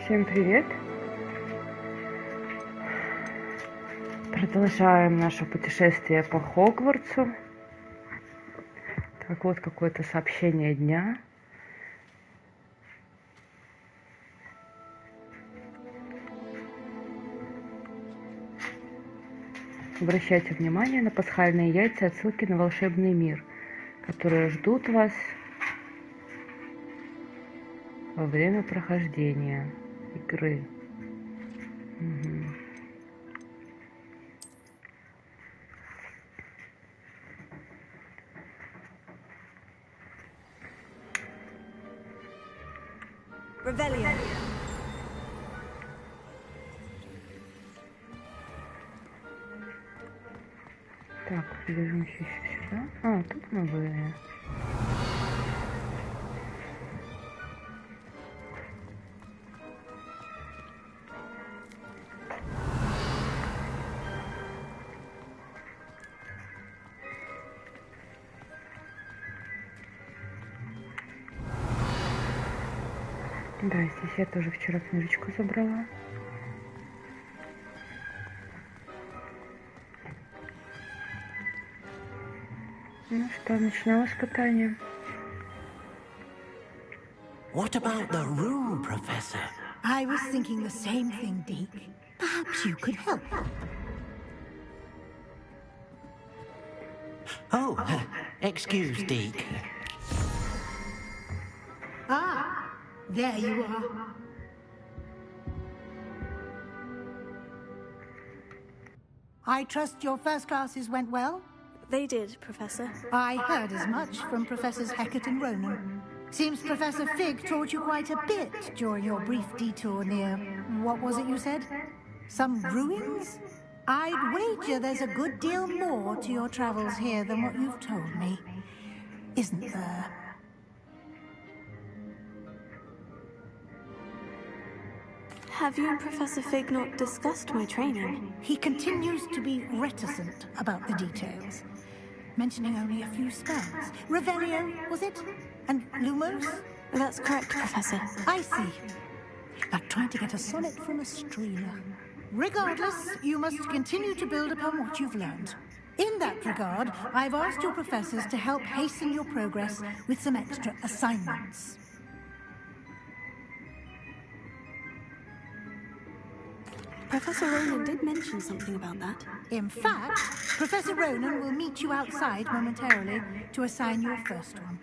Всем привет! Продолжаем наше путешествие по Хогвартсу. Так, вот какое-то сообщение дня. Обращайте внимание на пасхальные яйца, отсылки на волшебный мир, которые ждут вас во время прохождения игры. Угу. Так, побежим еще сюда. А, тут мы были. Да, здесь я тоже вчера книжечку забрала. Ну что, начиналось катание. What about the room, Professor? I was thinking the same thing, Deke. Perhaps you could help. Oh, excuse, Deke. Ah, there you are. I trust your first classes went well? They did, Professor. I heard as much from Professors Hecat and Ronan. Seems Professor Fig taught you quite a bit during your brief detour near... what was it you said? Some ruins? I'd wager there's a good deal more to your travels here than what you've told me. Isn't there? Have you and Professor Fig not discussed my training? He continues to be reticent about the details, mentioning only a few spells. Revelio, was it? And Lumos? That's correct, Professor. I see. Like trying to get a sonnet from a streamer. Regardless, you must continue to build upon what you've learned. In that regard, I've asked your professors to help hasten your progress with some extra assignments. Professor Ronan did mention something about that. In fact, Professor Ronan will meet you outside momentarily to assign your first one.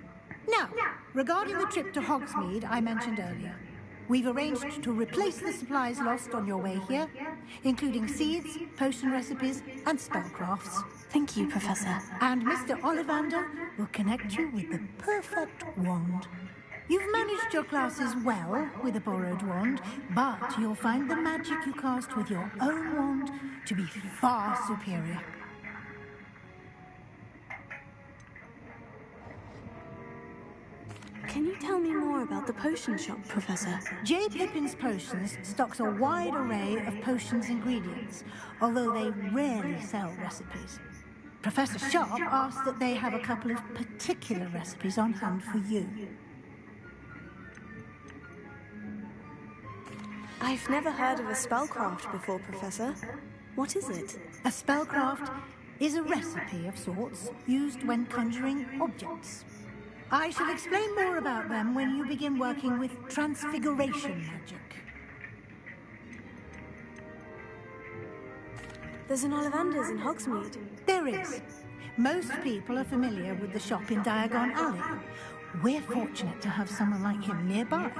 Now, regarding the trip to Hogsmeade I mentioned earlier, we've arranged to replace the supplies lost on your way here, including seeds, potion recipes, and spellcrafts. Thank you, Professor. And Mr. Ollivander will connect you with the perfect wand. You've managed your classes well with a borrowed wand, but you'll find the magic you cast with your own wand to be far superior. Can you tell me more about the potion shop, Professor? J. Pippin's Potions stocks a wide array of potions ingredients, although they rarely sell recipes. Professor Sharp asks that they have a couple of particular recipes on hand for you. I've never heard of a spellcraft before, Professor. What is it? A spellcraft is a recipe of sorts used when conjuring objects. I shall explain more about them when you begin working with transfiguration magic. There's an Ollivander's in Hogsmeade. There is. Most people are familiar with the shop in Diagon Alley. We're fortunate to have someone like him nearby.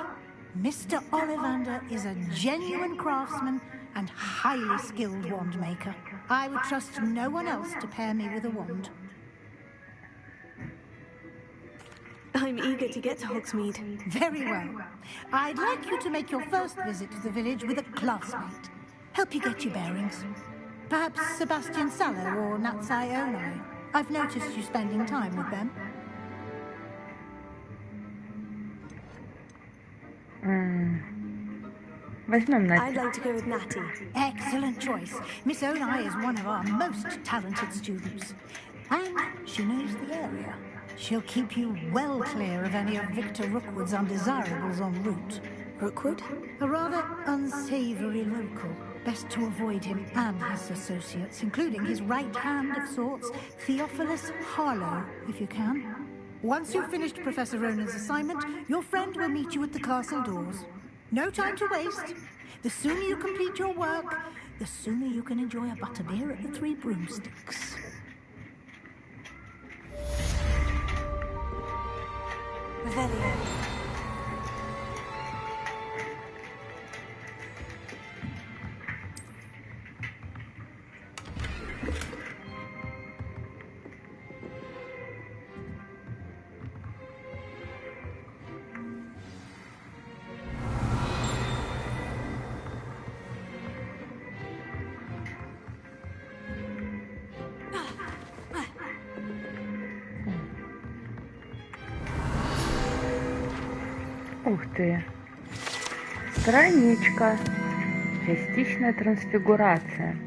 Mr. Ollivander is a genuine craftsman and highly skilled wand maker. I would trust no one else to pair me with a wand. I'm eager to get to Hogsmeade. Very well. I'd like you to make your first visit to the village with a classmate. Help you get your bearings. Perhaps Sebastian Sallow or Natsai Onai. I've noticed you spending time with them. Возьмем Натти. I'd like to go with Natty. Excellent choice. Miss Onai is one of our most talented students. And she knows the area. She'll keep you well clear of any of Victor Rookwood's undesirables en route. Rookwood? A rather unsavory local. Best to avoid him and his associates, including his right hand of sorts, Theophilus Harlow, if you can. Once you've finished Professor Ronan's assignment, your friend will meet you at the castle doors. No time to waste. The sooner you complete your work, the sooner you can enjoy a butterbeer at the Three Broomsticks. Revelio. Ух ты! Страничка. Частичная трансфигурация.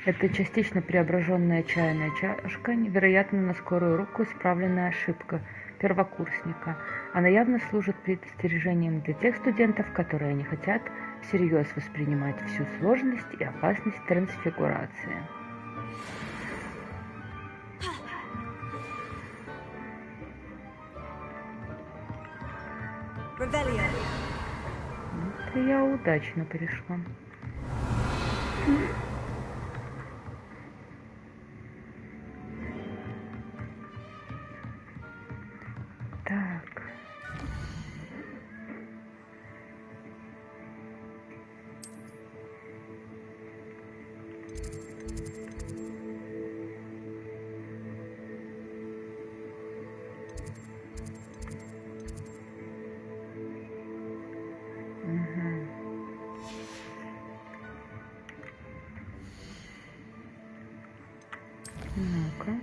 Это частично преображенная чайная чашка, невероятно на скорую руку исправленная ошибка первокурсника. Она явно служит предостережением для тех студентов, которые не хотят всерьез воспринимать всю сложность и опасность трансфигурации. Это я удачно пришла. Так. Ну-ка.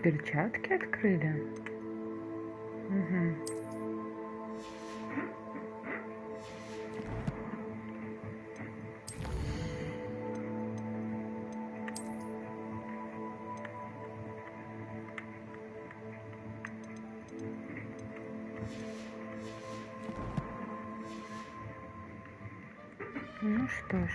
Перчатки открыли? Угу. Ну что ж.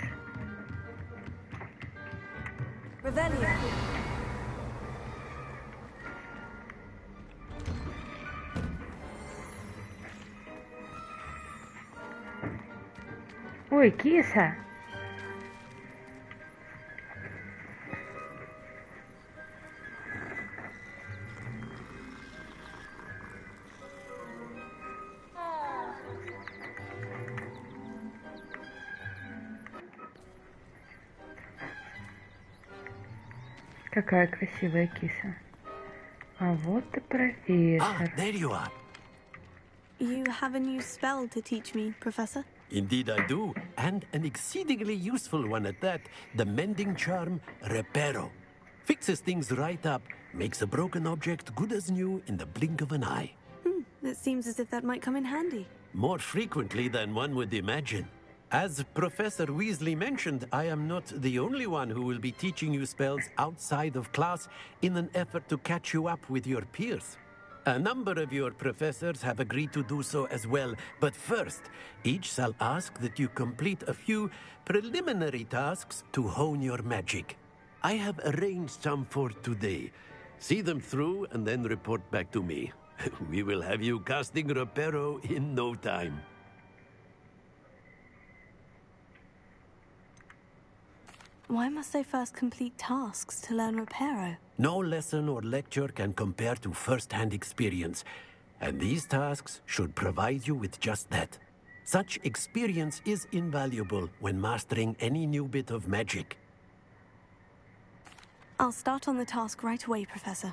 Ой, киса! Какая красивая киса. А вот и профессор. There you are. You have a new spell to teach me, Professor? Indeed I do, and an exceedingly useful one at that. The mending charm, Reparo. Fixes things right up, makes a broken object good as new in the blink of an eye. It seems as if that might come in handy. More frequently than one would imagine. As Professor Weasley mentioned, I am not the only one who will be teaching you spells outside of class in an effort to catch you up with your peers. A number of your professors have agreed to do so as well, but first, each shall ask that you complete a few preliminary tasks to hone your magic. I have arranged some for today. See them through and then report back to me. We will have you casting Reparo in no time. Why must I first complete tasks to learn Reparo? No lesson or lecture can compare to first-hand experience, and these tasks should provide you with just that. Such experience is invaluable when mastering any new bit of magic. I'll start on the task right away, Professor.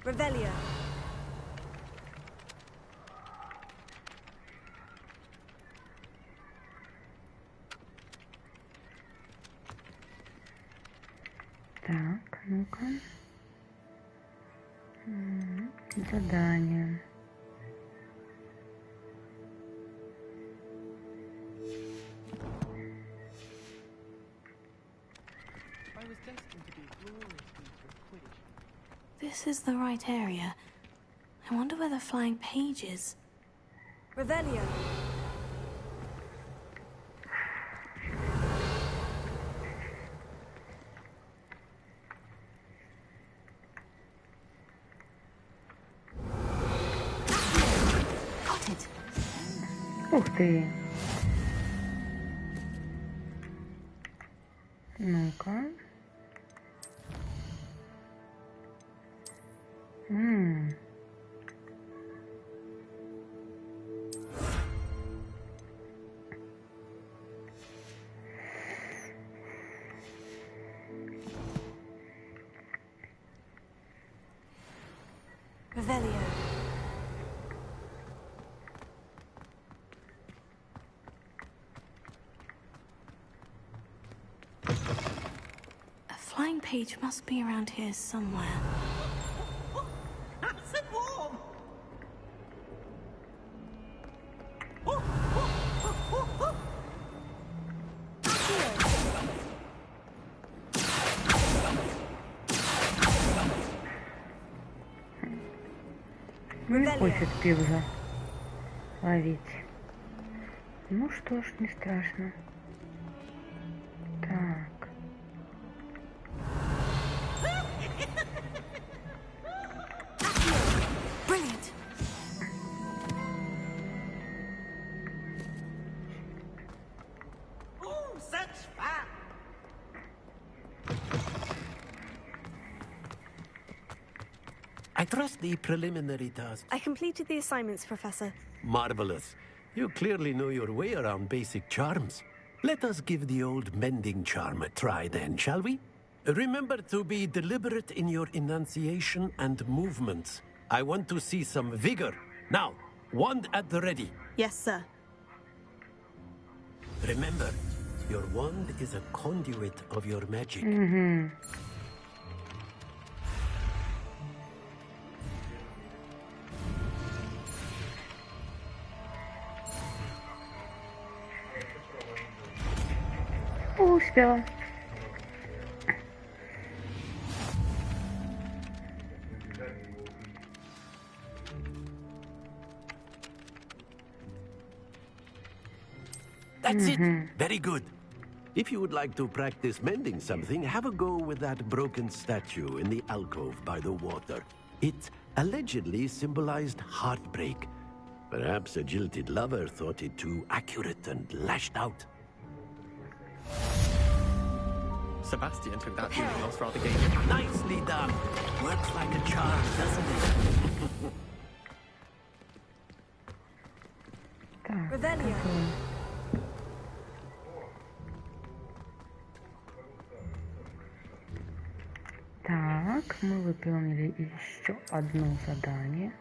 Revelio. Так, ну-ка. Задание. This is the right area. I wonder where the flying page is. Revelio. Got it. Ух ты. Ну-ка. Revelio. A flying page must be around here somewhere. Nice and warm. Не хочет пивза ловить. Ну что ж, не страшно. Так. Brilliant. Oh, such fun. I trust the preliminary task. I completed the assignments, Professor. Marvelous. You clearly know your way around basic charms. Let us give the old mending charm a try then, shall we? Remember to be deliberate in your enunciation and movements. I want to see some vigor. Now, wand at the ready. Yes, sir. Remember, your wand is a conduit of your magic. Успела. That's it. Very good. If you would like to practice mending something, have a go with that broken statue in the alcove by the water. It allegedly symbolized heartbreak. Perhaps a jilted lover thought it too accurate and lashed out. Sebastian took that feeling loss rather gaily. Nicely done. Works like a charm, doesn't it? Так. Revelio. Так, мы выполнили еще одно задание.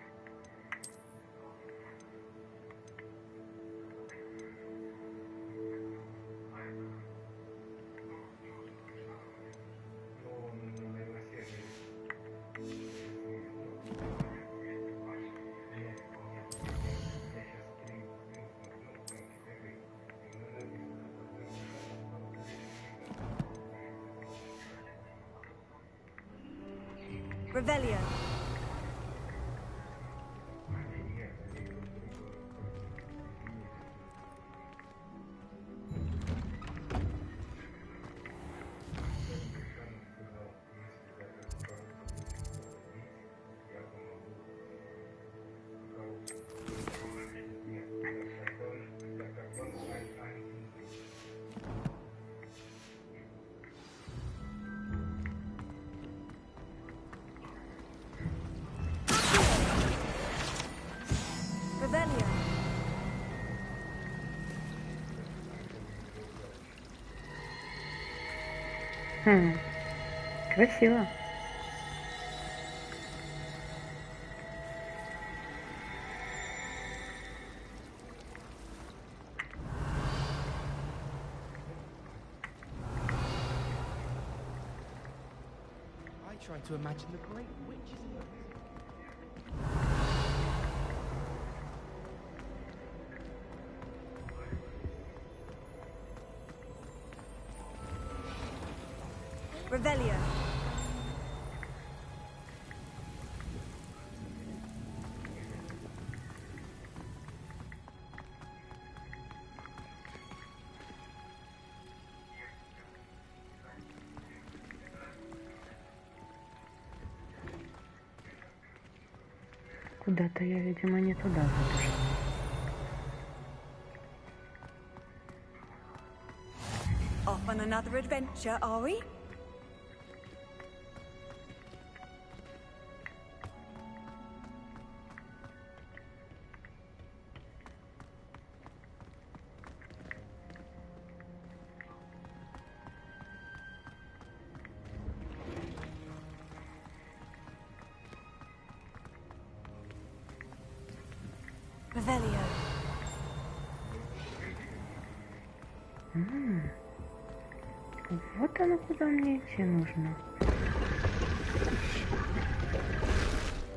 Revelio. Revelio. Красиво. I tried to imagine the great witches. Revelio. Куда-то я, видимо, не туда забежала. Off on another adventure, are we? Revelio. Вот оно, куда мне идти нужно.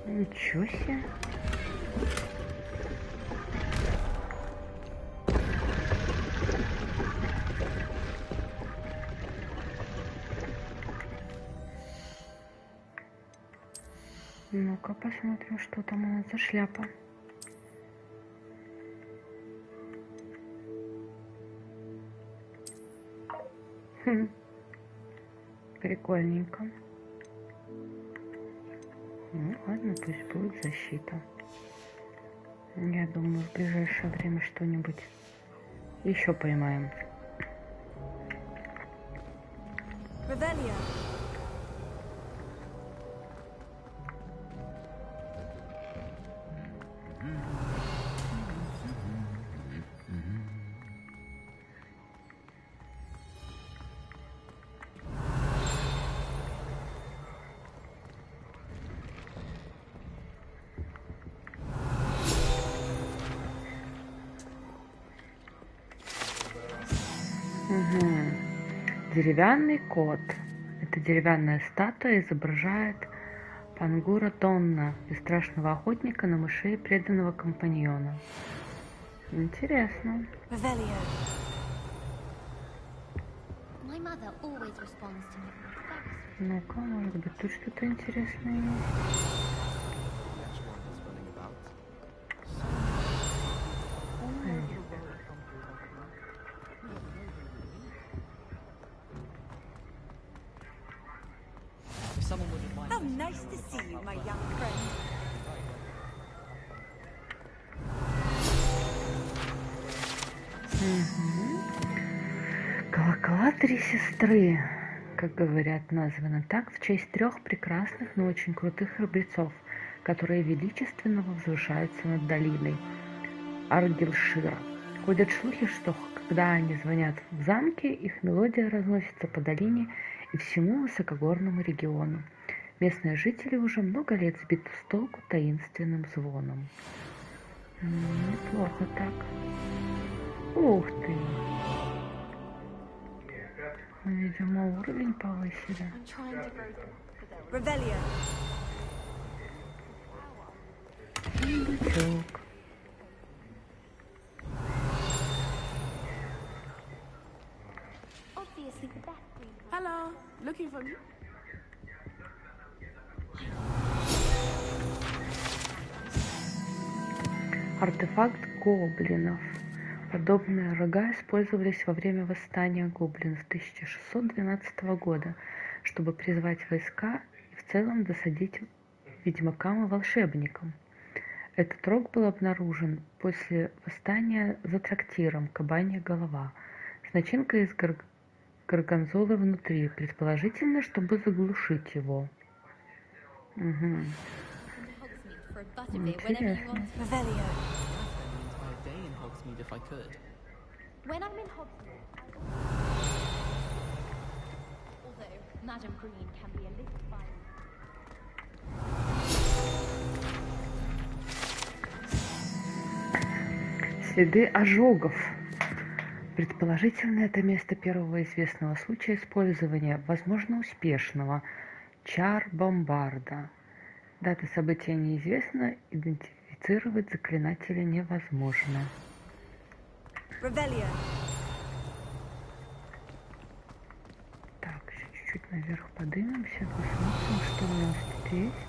Ничего себе. Ну-ка посмотрим, что там у нас за шляпа. Прикольненько. Ну ладно, пусть будет защита. Я думаю, в ближайшее время что-нибудь еще поймаем. Revelio. Деревянный кот. Эта деревянная статуя изображает Пангура Донна, бесстрашного охотника на мышей, преданного компаньона. Интересно. Revelio. My mother always responds to me. Ну-ка, может быть, тут что-то интересное есть. How nice to see you, my young friend. Колокола три сестры, как говорят, названо так в честь трех прекрасных, но очень крутых храбрецов, которые величественно возвышаются над долиной Аргилшира. Ходят слухи, что когда они звонят в замке, их мелодия разносится по долине и всему высокогорному региону. Местные жители уже много лет сбиты с толку таинственным звоном. Неплохо так. Ух ты! Видимо, уровень повысили. Revelio. Бычок. Hello, looking for me? Артефакт гоблинов. Подобные рога использовались во время восстания гоблинов 1612 года, чтобы призвать войска и в целом досадить ведьмакам и волшебникам. Этот рог был обнаружен после восстания за трактиром «Кабанья голова» с начинкой из горгонзолы внутри, предположительно, чтобы заглушить его. Интересно. If I could. When I'm in Hogsmeade, although Madam Green can be a little violent. Следы ожогов. Предположительно, это место первого известного случая использования, возможно, успешного, чар-бомбарда. Дата события неизвестна, идентифицировать заклинателя невозможно. Revelio. Так, еще чуть-чуть Наверх поднимемся, посмотрим, что у нас тут есть.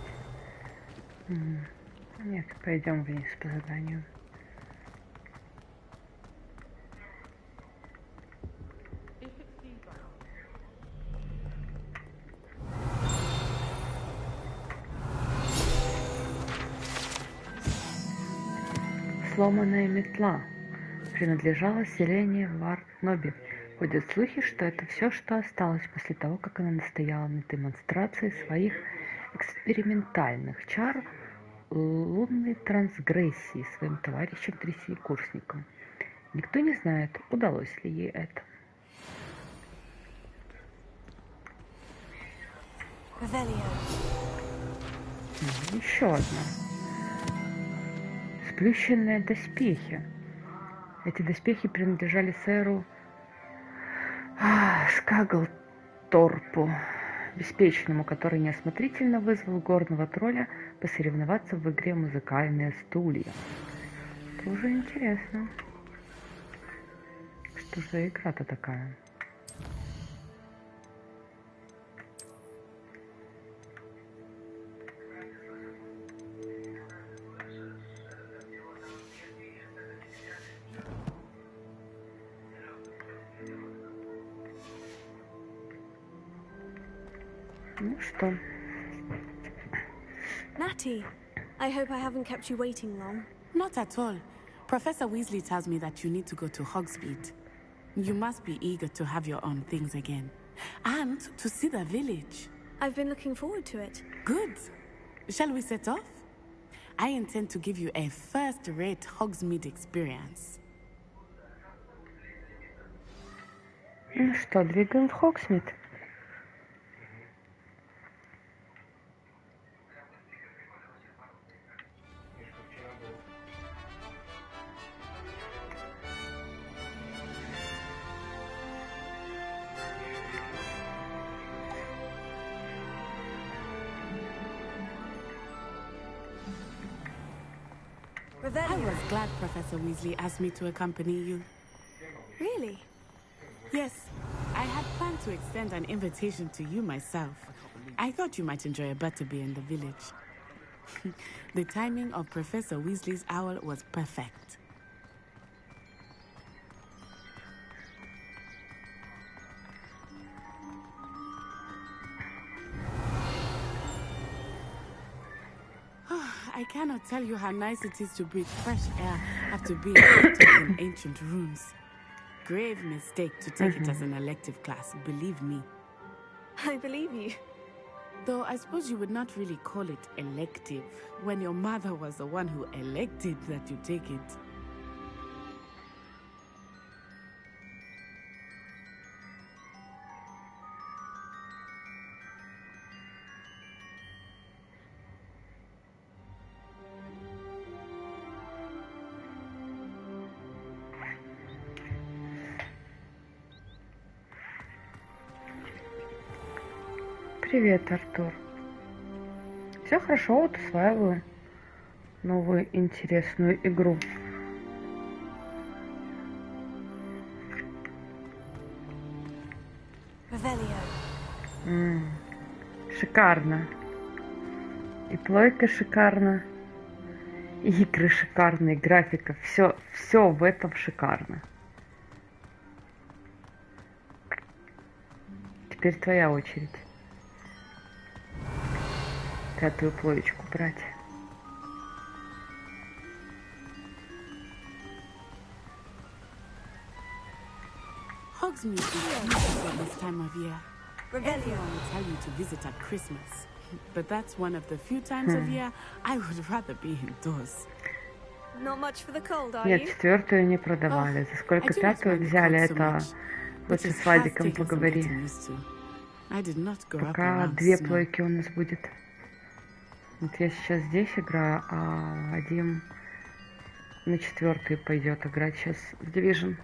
Нет, пойдем вниз по заданию. Сломанная метла принадлежала селению Варт-Нобель. Ходят слухи, что это все, что осталось после того, как она настояла на демонстрации своих экспериментальных чар лунной трансгрессии своим товарищам-третьекурсникам. Никто не знает, удалось ли ей это. Еще одна. Сплющенные доспехи. Эти доспехи принадлежали сэру Скаглторпу, беспечному, который неосмотрительно вызвал горного тролля посоревноваться в игре «Музыкальные стулья». Это уже интересно. Что же за игра-то такая? Ну что? Natty, I hope I haven't kept you waiting long. Not at all. Professor Weasley tells me that you need to go to Hogsmeade. You must be eager to have your own things again. And to see the village. I've been looking forward to it. Good. Shall we set off? I intend to give you a first-rate Hogsmeade experience. Ну что, двигаем в Хогсмит? I was glad Professor Weasley asked me to accompany you. Really? Yes, I had planned to extend an invitation to you myself. I thought you might enjoy a butterbeer in the village. The timing of Professor Weasley's owl was perfect. I cannot tell you how nice it is to breathe fresh air after being cooped up in ancient rooms. Grave mistake to take it as an elective class, believe me. I believe you. Though I suppose you would not really call it elective when your mother was the one who elected that you take it. Привет, Артур. Все хорошо, вот усваиваю новую интересную игру. Шикарно. И плойка шикарно, и игры шикарные, графика. Все в этом шикарно. Теперь твоя очередь. Пятую плоечку брать. Hogsmeade is beautiful this time of year. Everyone will tell you to visit at Christmas. But that's one of the few times of year I would rather be indoors. Not much for the cold, are Нет, you? четвертую не продавали. За сколько пятую взяли, это лучше с Вадиком поговори. Пока две плойки у нас будет. Вот я сейчас здесь играю, а Вадим на четвертую пойдет играть сейчас в Division.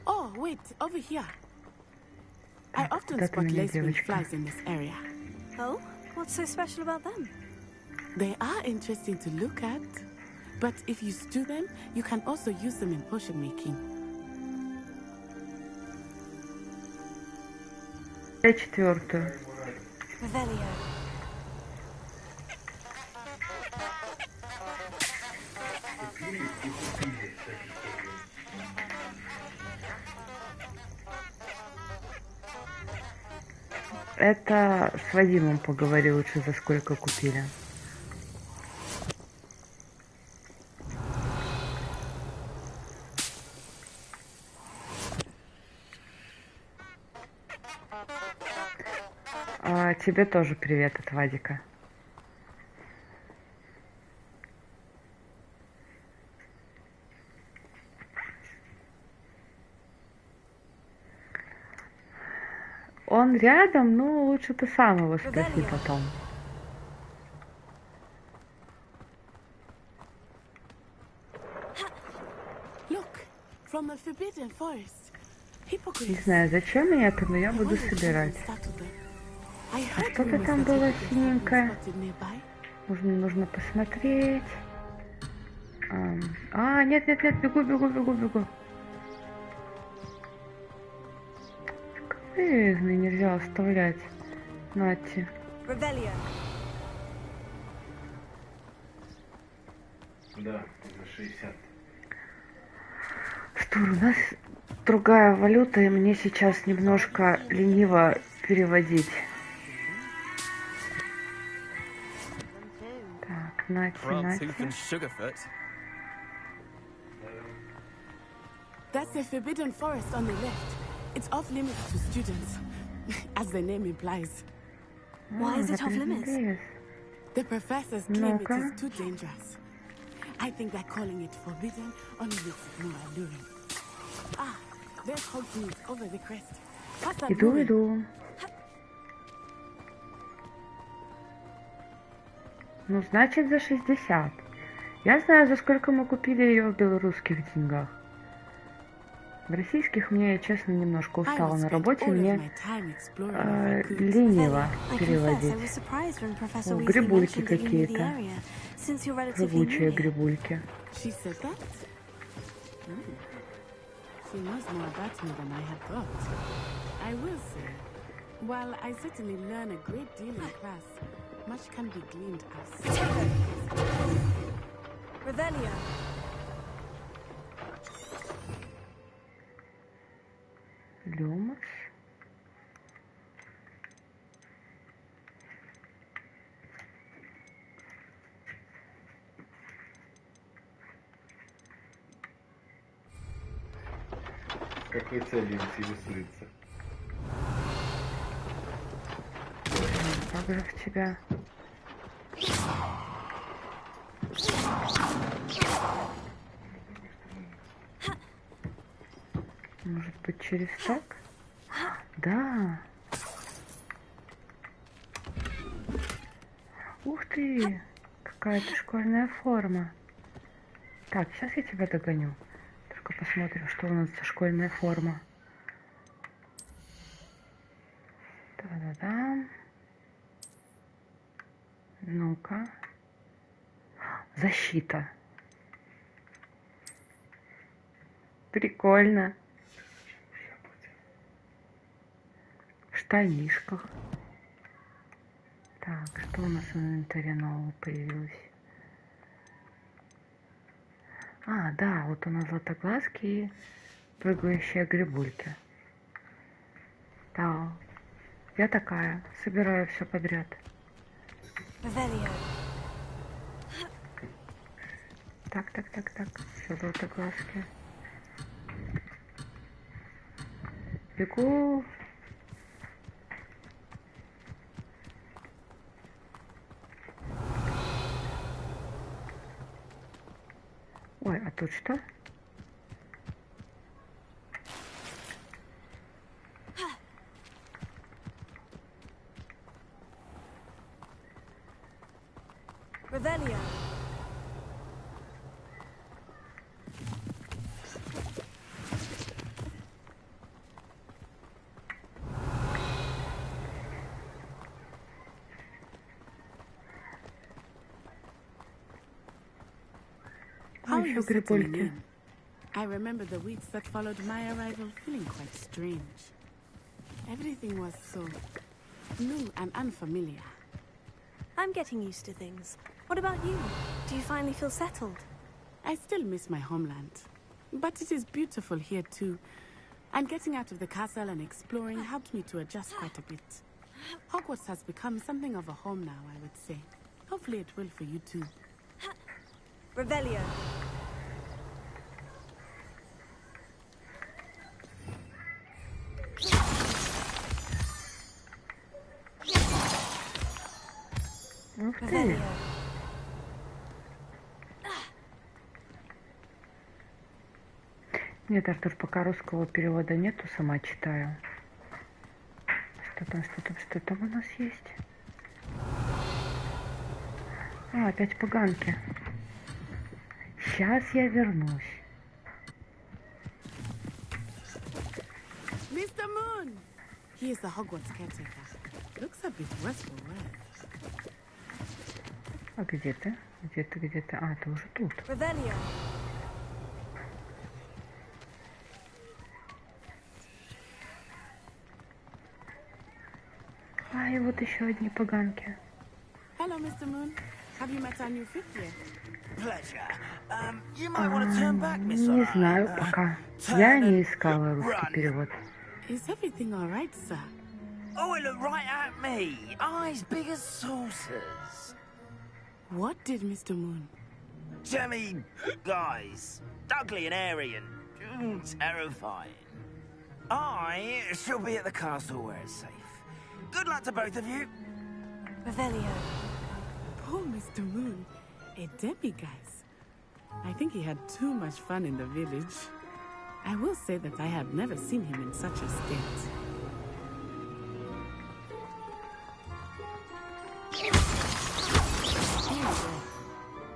Oh, wait, over here. I often spot lace-wing flies in this area. Oh, what's so special about them? They are interesting to look at, but if you stew them, you can also use them in potion making. Я четвертую. Это с Вадимом поговори лучше, за сколько купили. Тебе тоже привет от Вадика. Он рядом, но лучше ты сам его спроси потом. Не знаю, зачем мне это, но я буду собирать. А что-то там было синенькое. Нужно посмотреть. Нет, бегу. Капризный, нельзя оставлять. Нати. Да, за 60. Что, у нас другая валюта, и мне сейчас немножко лениво переводить. Так, Нати. That's the forbidden forest on the left. It's off limits to students, as the name implies. Why is it off limits? The professors claim it is too dangerous. I think that calling it forbidden only makes it more alluring. There's Hogwarts over the crest. Иду. Ну, значит, за 60. Я знаю, за сколько мы купили ее в белорусских деньгах. В российских мне, честно, немножко устала на работе, мне лениво переводить. Грибульки какие-то. Живучие грибульки. She knows more about me than I had thought. I will say, while I certainly learn a great deal in class, much can be gleaned as... Revelio. Люмос. Какой целью интересуется? Как же в тебя? Может быть, через так? Да. Ух ты! Какая-то школьная форма. Так, сейчас я тебя догоню. Только посмотрим, что у нас за школьная форма. Да-да-да. Ну-ка. Защита. Прикольно. В штанишках. Так, что у нас в инвентаре нового появилось? Да, вот у нас златоглазки и прыгающие грибульки. Да, я такая, собираю все подряд. Так, все златоглазки. Бегу. Ой, а тут что? Revelio. Еще грибульки. I remember the weeks that followed my arrival feeling quite strange. Everything was so new and unfamiliar. I'm getting used to things. What about you? Do you finally feel settled? I still miss my homeland. But it is beautiful here too. And getting out of the castle and exploring helped me to adjust quite a bit. Hogwarts has become something of a home now, I would say. Hopefully it will for you too. Revelio. Ух ты. Нет, Артур, пока русского перевода нету, сама читаю. Что там у нас есть? А, опять поганки. Сейчас я вернусь. Mr. Moon! He is the Hogwarts caretaker. Looks a bit worse for wear. А где ты? Где ты? А, ты уже тут. Revelio. А, и вот еще одни поганки. Hello, Mr. Moon. Have you met our new fifth year? Pleasure. You might want to turn back, Miss Не O'Hara. знаю пока. Я не искала русский перевод. Is everything all right, sir? Oh, it looked right at me. Eyes big as saucers. What did Mr. Moon? Jemmy, guys. Ugly and airy and terrifying. I shall be at the castle where it's safe. Good luck to both of you. Revelio. Poor Mr. Moon. A demiguise. I think he had too much fun in the village. I will say that I have never seen him in such a state.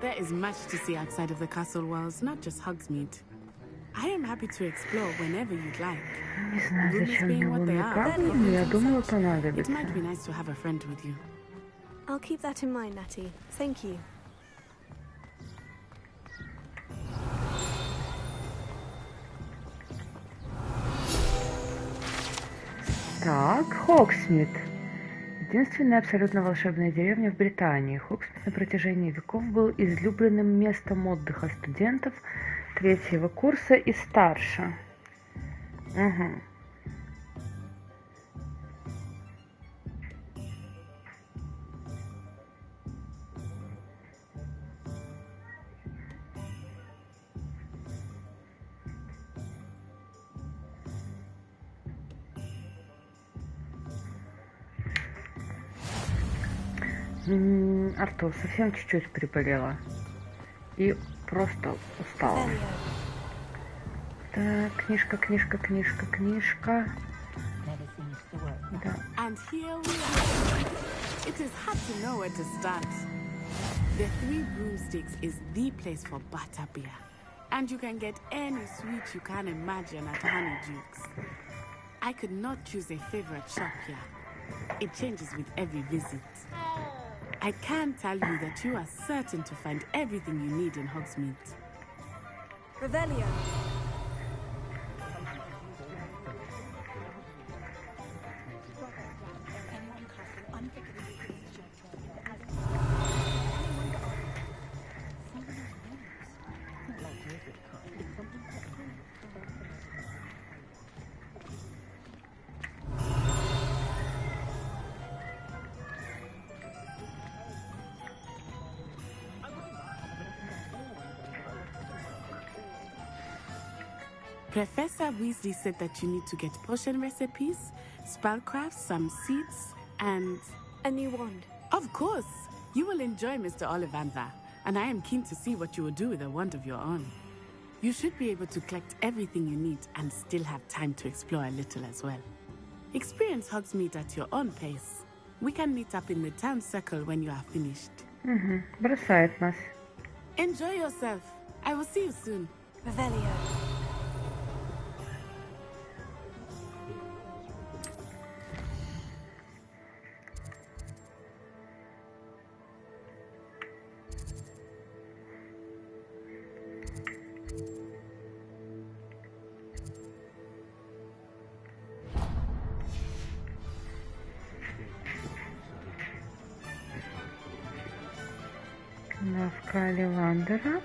There is much to see outside of the castle walls, not just Hogsmeade. I am happy to explore whenever you'd like. Не знаю, Rooms зачем being мне what they are, лунный но я думаю, it понадобится. might be nice to have a friend with you. I'll keep that in mind, Natty. Thank you. Так, Хогсмит. Единственная абсолютно волшебная деревня в Британии. Хогсмит на протяжении веков был излюбленным местом отдыха студентов третьего курса и старше. Угу. Артур, совсем чуть-чуть приболела. И просто устала. Так, книжка. Да. And here we are. It is hard to know where to start. The Three Broomsticks is the place for butterbeer. And you can get any sweet you can imagine at Honeydukes. I could not choose a favorite shop here. It changes with every visit. I can tell you that you are certain to find everything you need in Hogsmeade. Revelio. Professor Weasley said that you need to get potion recipes, spellcrafts, some seeds, and... a new wand. Of course! You will enjoy Mr. Ollivander, and I am keen to see what you will do with a wand of your own. You should be able to collect everything you need and still have time to explore a little as well. Experience Hogsmeade at your own pace. We can meet up in the town circle when you are finished. Бросает нас. Enjoy yourself. I will see you soon. Revelio. Навка Левандера.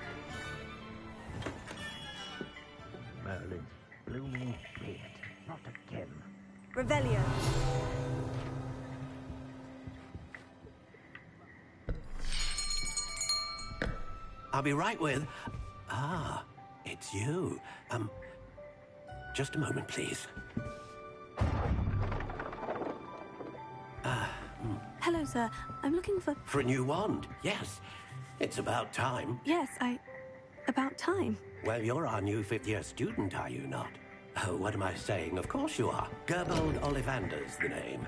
Revelio. I'll be right with... Ah, it's you. Just a moment, please. Hello, sir. I'm looking for... For a new wand, yes. It's about time. Yes, About time. Well, you're our new fifth-year student, are you not? Oh, what am I saying? Of course you are. Gerbold Ollivander's the name.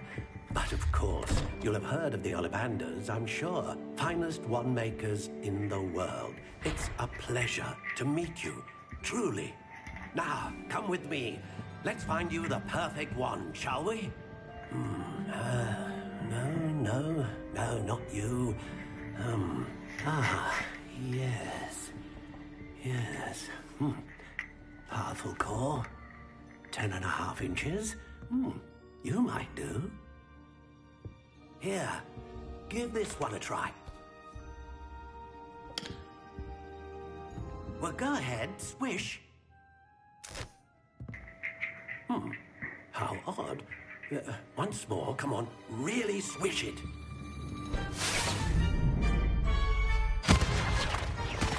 But of course, you'll have heard of the Ollivanders, I'm sure. Finest wand makers in the world. It's a pleasure to meet you, truly. Now, come with me. Let's find you the perfect wand, shall we? No, not you. Yes. Powerful core. 10.5 inches. You might do. Here, give this one a try. Well, go ahead, swish. How odd. Once more, come on, really swish it.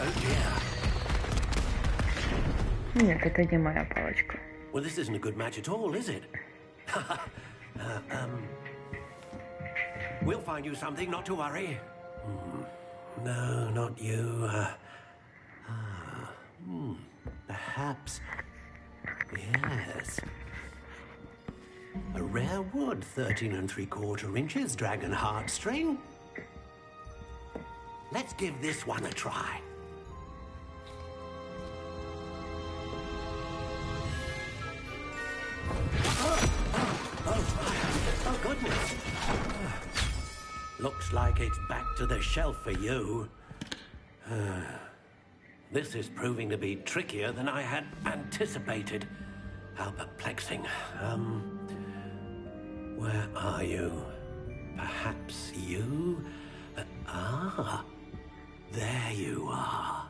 Oh dear. Нет, это не моя палочка. Well, this isn't a good match at all, is it? We'll find you something, not to worry. No, not you. Perhaps. Yes. A rare wood, 13 3/4 inches, dragon heartstring. Let's give this one a try. Oh, goodness. Looks like it's back to the shelf for you. This is proving to be trickier than I had anticipated. How perplexing. Where are you? Perhaps you? There you are.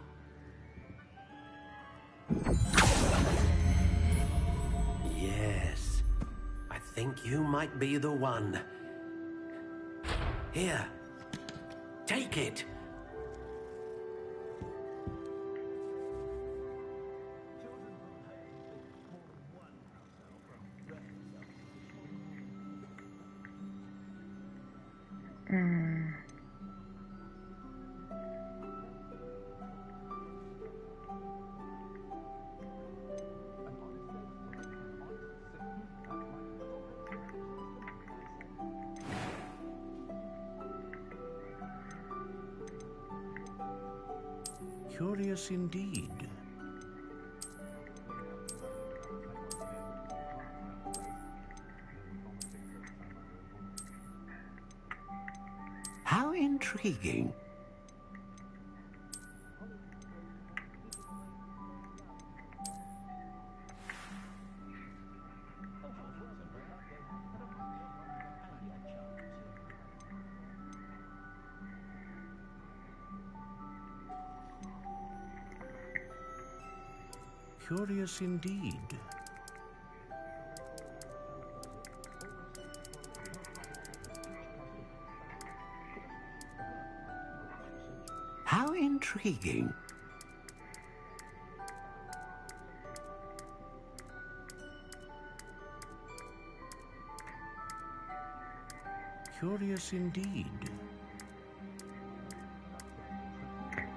Yes. I think you might be the one. Here. Take it. Curious indeed. How intriguing. Curious indeed. How intriguing. Curious indeed.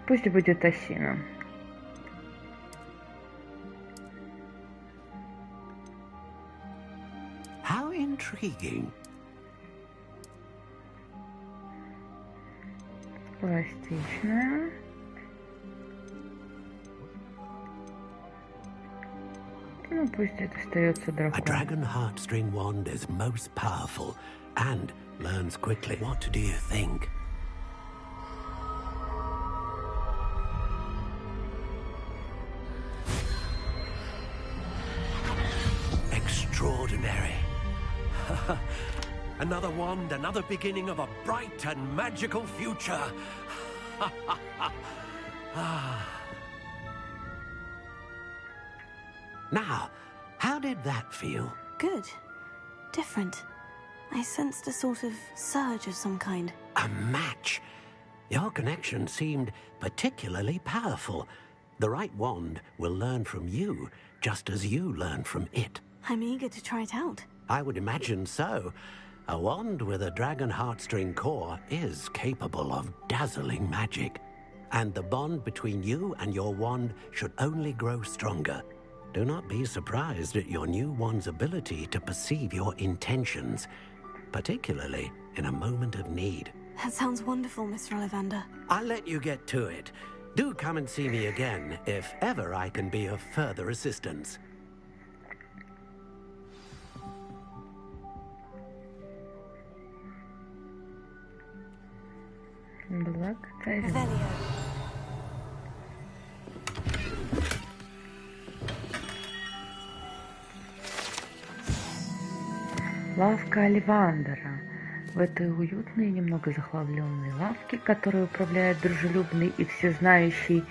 Пусть будет осина. How intriguing. Пластичная. Ну, пусть это остается дракон. A dragon heartstring wand is most powerful and learns quickly. What do you think? Extraordinary. Another wand, another beginning of a bright and magical future. Now, how did that feel? Good. Different. I sensed a sort of surge of some kind. A match? Your connection seemed particularly powerful. The right wand will learn from you, just as you learn from it. I'm eager to try it out. I would imagine so. A wand with a dragon heartstring core is capable of dazzling magic. And the bond between you and your wand should only grow stronger. Do not be surprised at your new wand's ability to perceive your intentions, particularly in a moment of need. That sounds wonderful, Mr. Ollivander. I'll let you get to it. Do come and see me again if ever I can be of further assistance. Благодарю. Лавка Олливандера. В этой уютной и немного захламленной лавке, которой управляет дружелюбный и всезнающий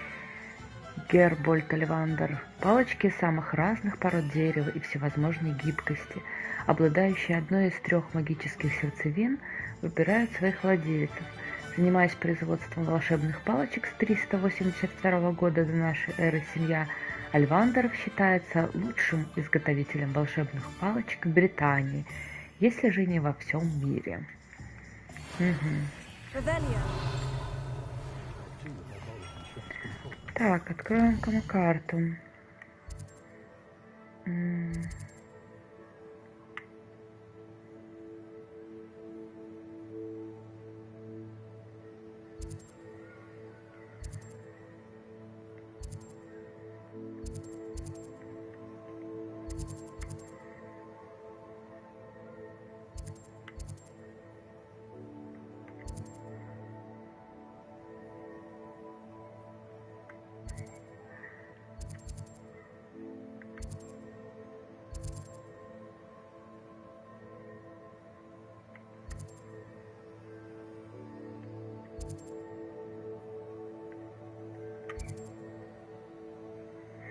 Гербольд Олливандер, палочки самых разных пород дерева и всевозможной гибкости, обладающие одной из 3 магических сердцевин, выбирают своих владельцев. Занимаясь производством волшебных палочек с 382 года до нашей эры, семья Олливандеров считается лучшим изготовителем волшебных палочек в Британии, если же не во всем мире. Так, откроем-ка карту.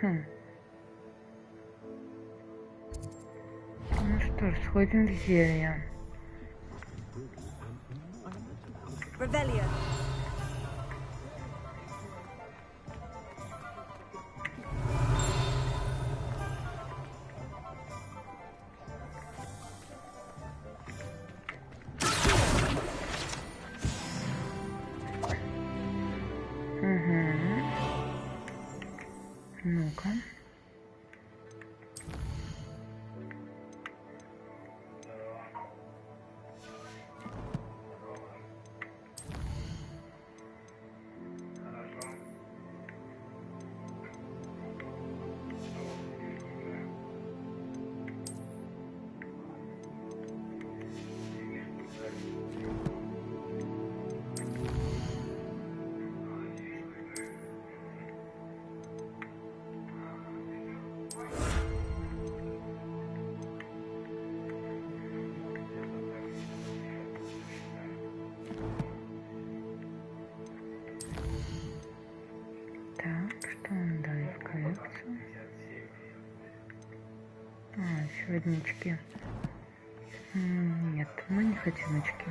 Ну что ж, сходим в зелье. Ну-ка. Еще однички. Нет, мы не хотим очки.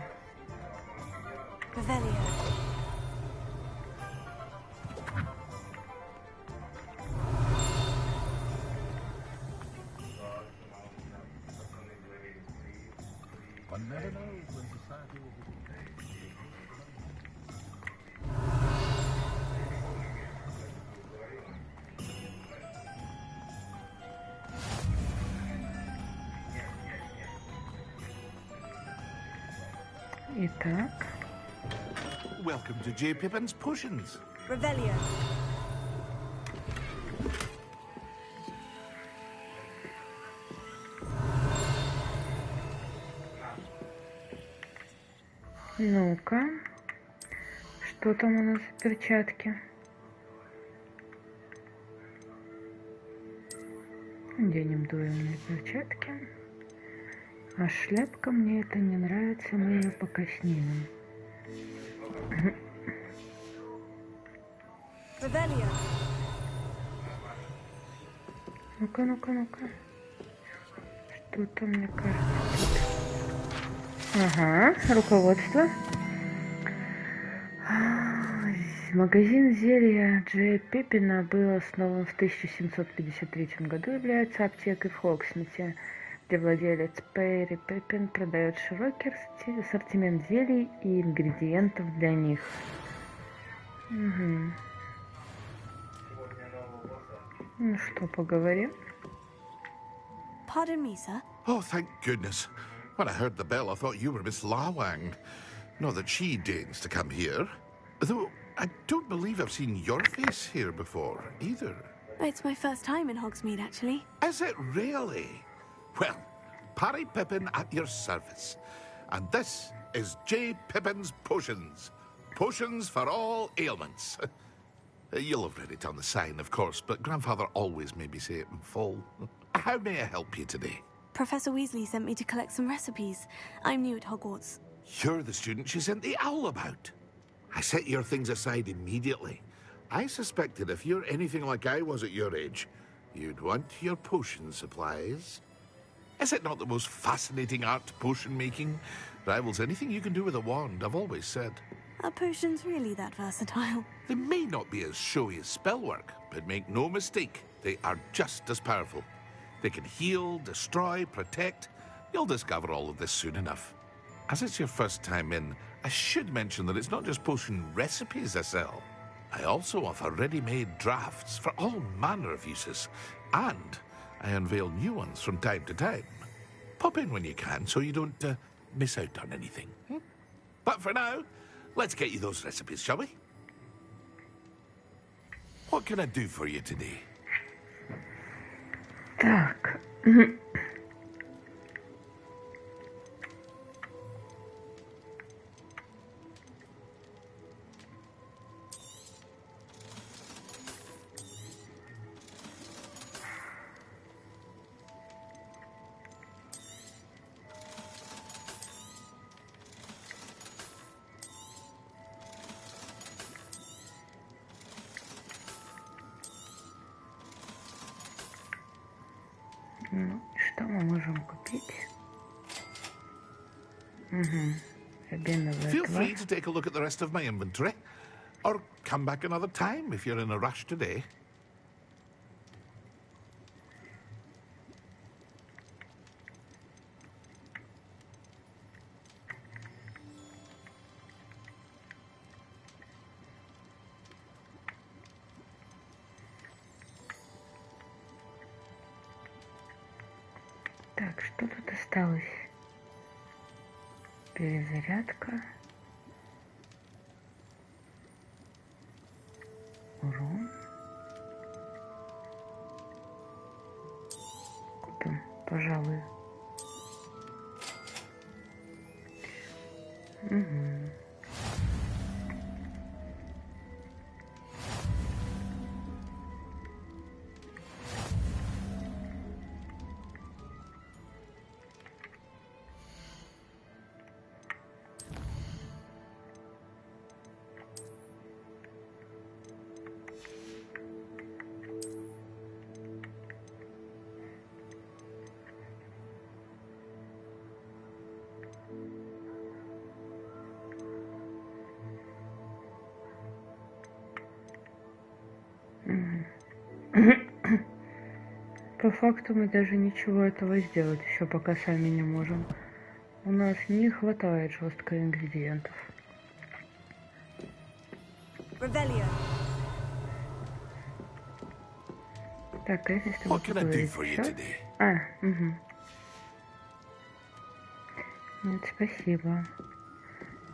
Итак. Welcome to J. Pippin's Potions. Revelio. Ну-ка. Что там у нас в перчатке? Оденем дуэльные перчатки. А шляпка, мне это не нравится, мы ее покосним. Ну-ка, ну-ка, ну-ка. Что-то, мне кажется, тут... Ага, руководство. Магазин зелья Джея Пиппина был основан в 1753 году, является аптекой в Хогвартсе, где владелец Перри Пиппин продает широкий ассортимент зелий и ингредиентов для них. Угу. Ну что, поговорим? Pardon me, sir. Oh, thank goodness. When I heard the bell, I thought you were Miss Lawang. Not that she deigns to come here. Though, I don't believe I've seen your face here before, either. It's my first time in Hogsmeade, actually. Is it really? Well, Parry Pippin at your service. And this is J. Pippin's Potions. Potions for all ailments. You'll have read it on the sign, of course, but Grandfather always made me say it in full. How may I help you today? Professor Weasley sent me to collect some recipes. I'm new at Hogwarts. You're the student she sent the owl about. I set your things aside immediately. I suspected if you're anything like I was at your age, you'd want your potion supplies. Is it not the most fascinating art, potion making? Rivals anything you can do with a wand, I've always said. Are potions really that versatile? They may not be as showy as spellwork, but make no mistake, they are just as powerful. They can heal, destroy, protect. You'll discover all of this soon enough. As it's your first time in, I should mention that it's not just potion recipes I sell. I also offer ready-made drafts for all manner of uses, and I unveil new ones from time to time. Pop in when you can so you don't miss out on anything. But for now, let's get you those recipes, shall we? What can I do for you today? Так. Ну, что мы можем купить? Угу. Feel free to take a look at the rest of my inventory, or come back another time if you're in a rush today. Так, что тут осталось? Перезарядка. Урон. Купим, пожалуй. Угу. По факту мы даже ничего этого сделать еще пока сами не можем. У нас не хватает жестко ингредиентов. Так, а если мы поговорить еще? Угу. Нет, спасибо.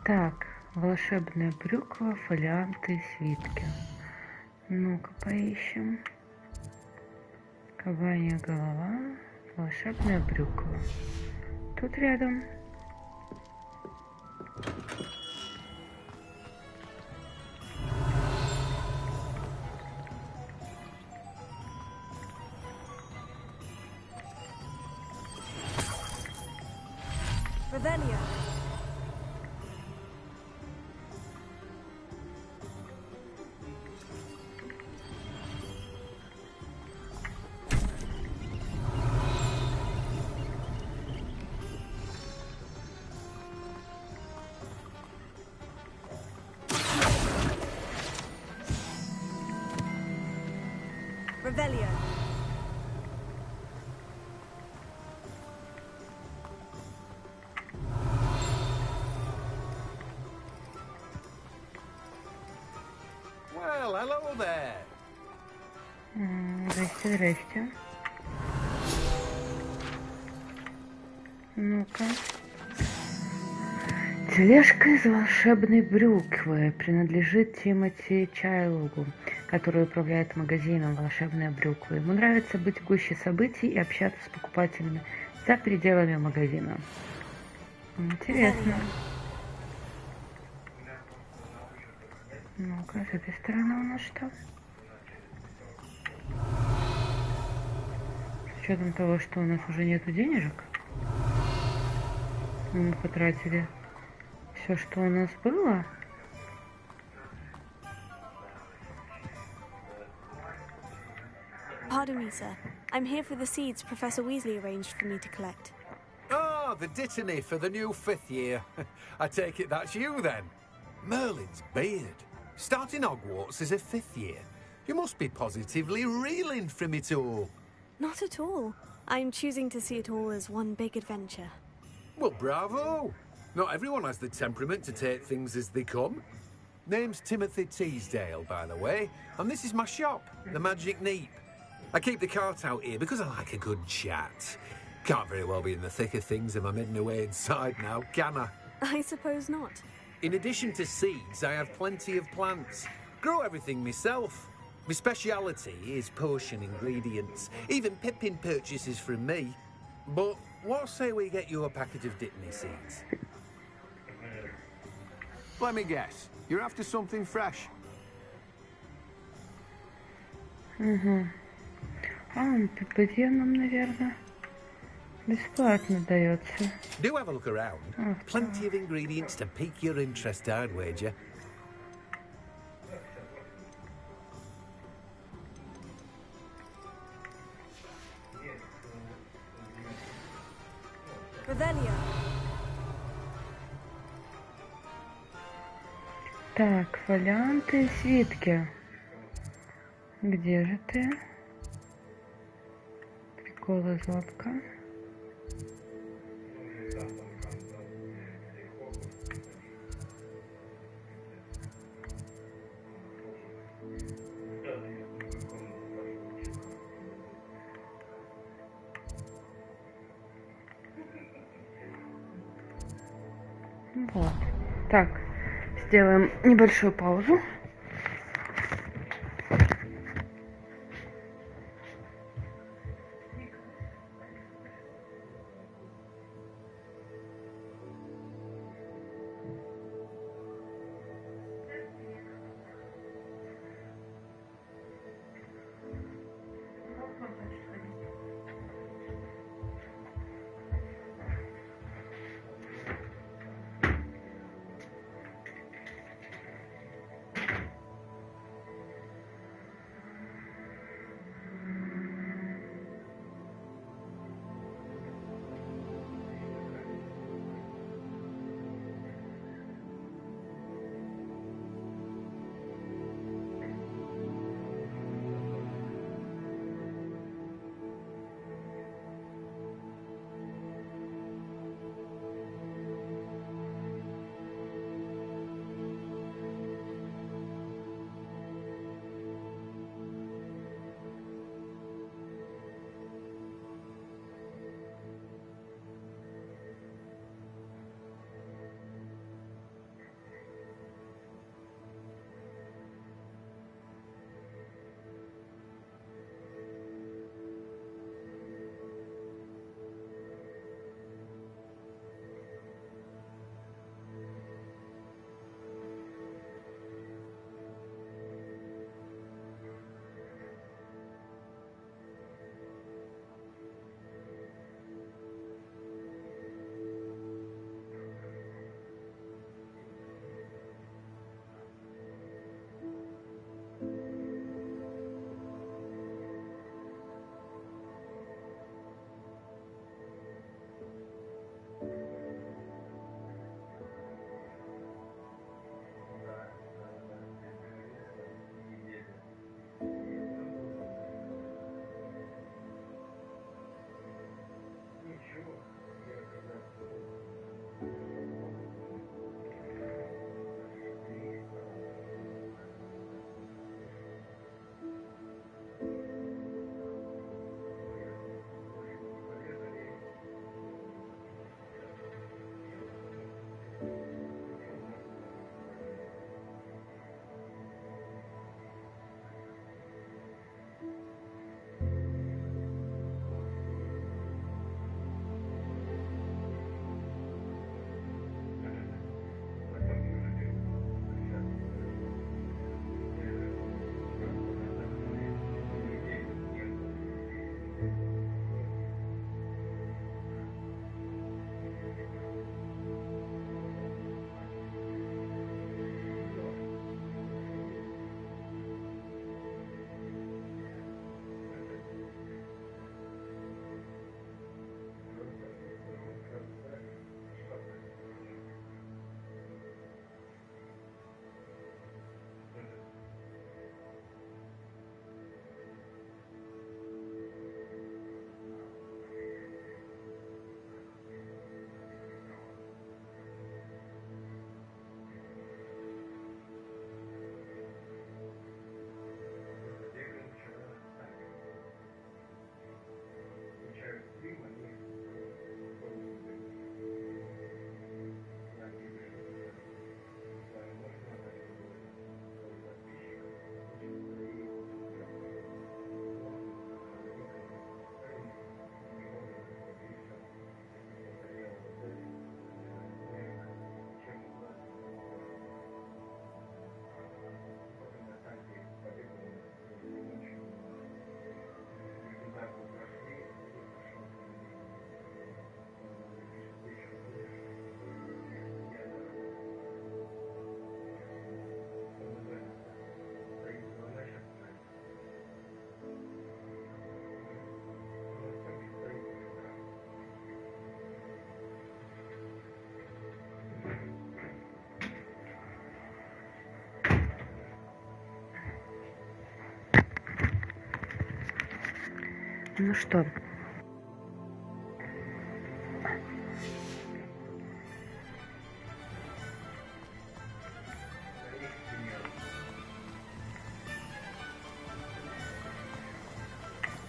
Так, волшебная брюква, фолианты и свитки. Ну-ка, поищем. Кабанья голова, волшебная брюква. Тут рядом. Revelio. Well, hello there. Здрасте, здрасте. Ну-ка. Тележка из волшебной брюквы принадлежит Тимоти Чайлугу, который управляет магазином «Волшебная брюква». Ему нравится быть в гуще событий и общаться с покупателями за пределами магазина. Интересно. Ну-ка, с этой стороны у нас что? С учетом того, что у нас уже нету денежек, мы потратили все, что у нас было. Pardon me, sir. I'm here for the seeds Professor Weasley arranged for me to collect. Oh, the dittany for the new 5th year. I take it that's you then. Merlin's beard. Starting Hogwarts as a 5th year. You must be positively reeling from it all. Not at all. I'm choosing to see it all as one big adventure. Well, bravo. Not everyone has the temperament to take things as they come. Name's Timothy Teasdale, by the way, and this is my shop, the Magic Neep. I keep the cart out here because I like a good chat. Can't very well be in the thick of things if I'm hidden away inside now, can I? I suppose not. In addition to seeds, I have plenty of plants. Grow everything myself. My speciality is potion ingredients. Even Pippin purchases from me. But what say we get you a packet of Dittany seeds? Let me guess. You're after something fresh. Угу. А он Пиппетье нам, наверное, бесплатно дается. Do have a look around. Plenty of ingredients to pique your interest, I'd wager. Revelio. Так, фолианты и свитки. Где же ты? Приколы златка. Вот. Так, сделаем небольшую паузу. Ну что?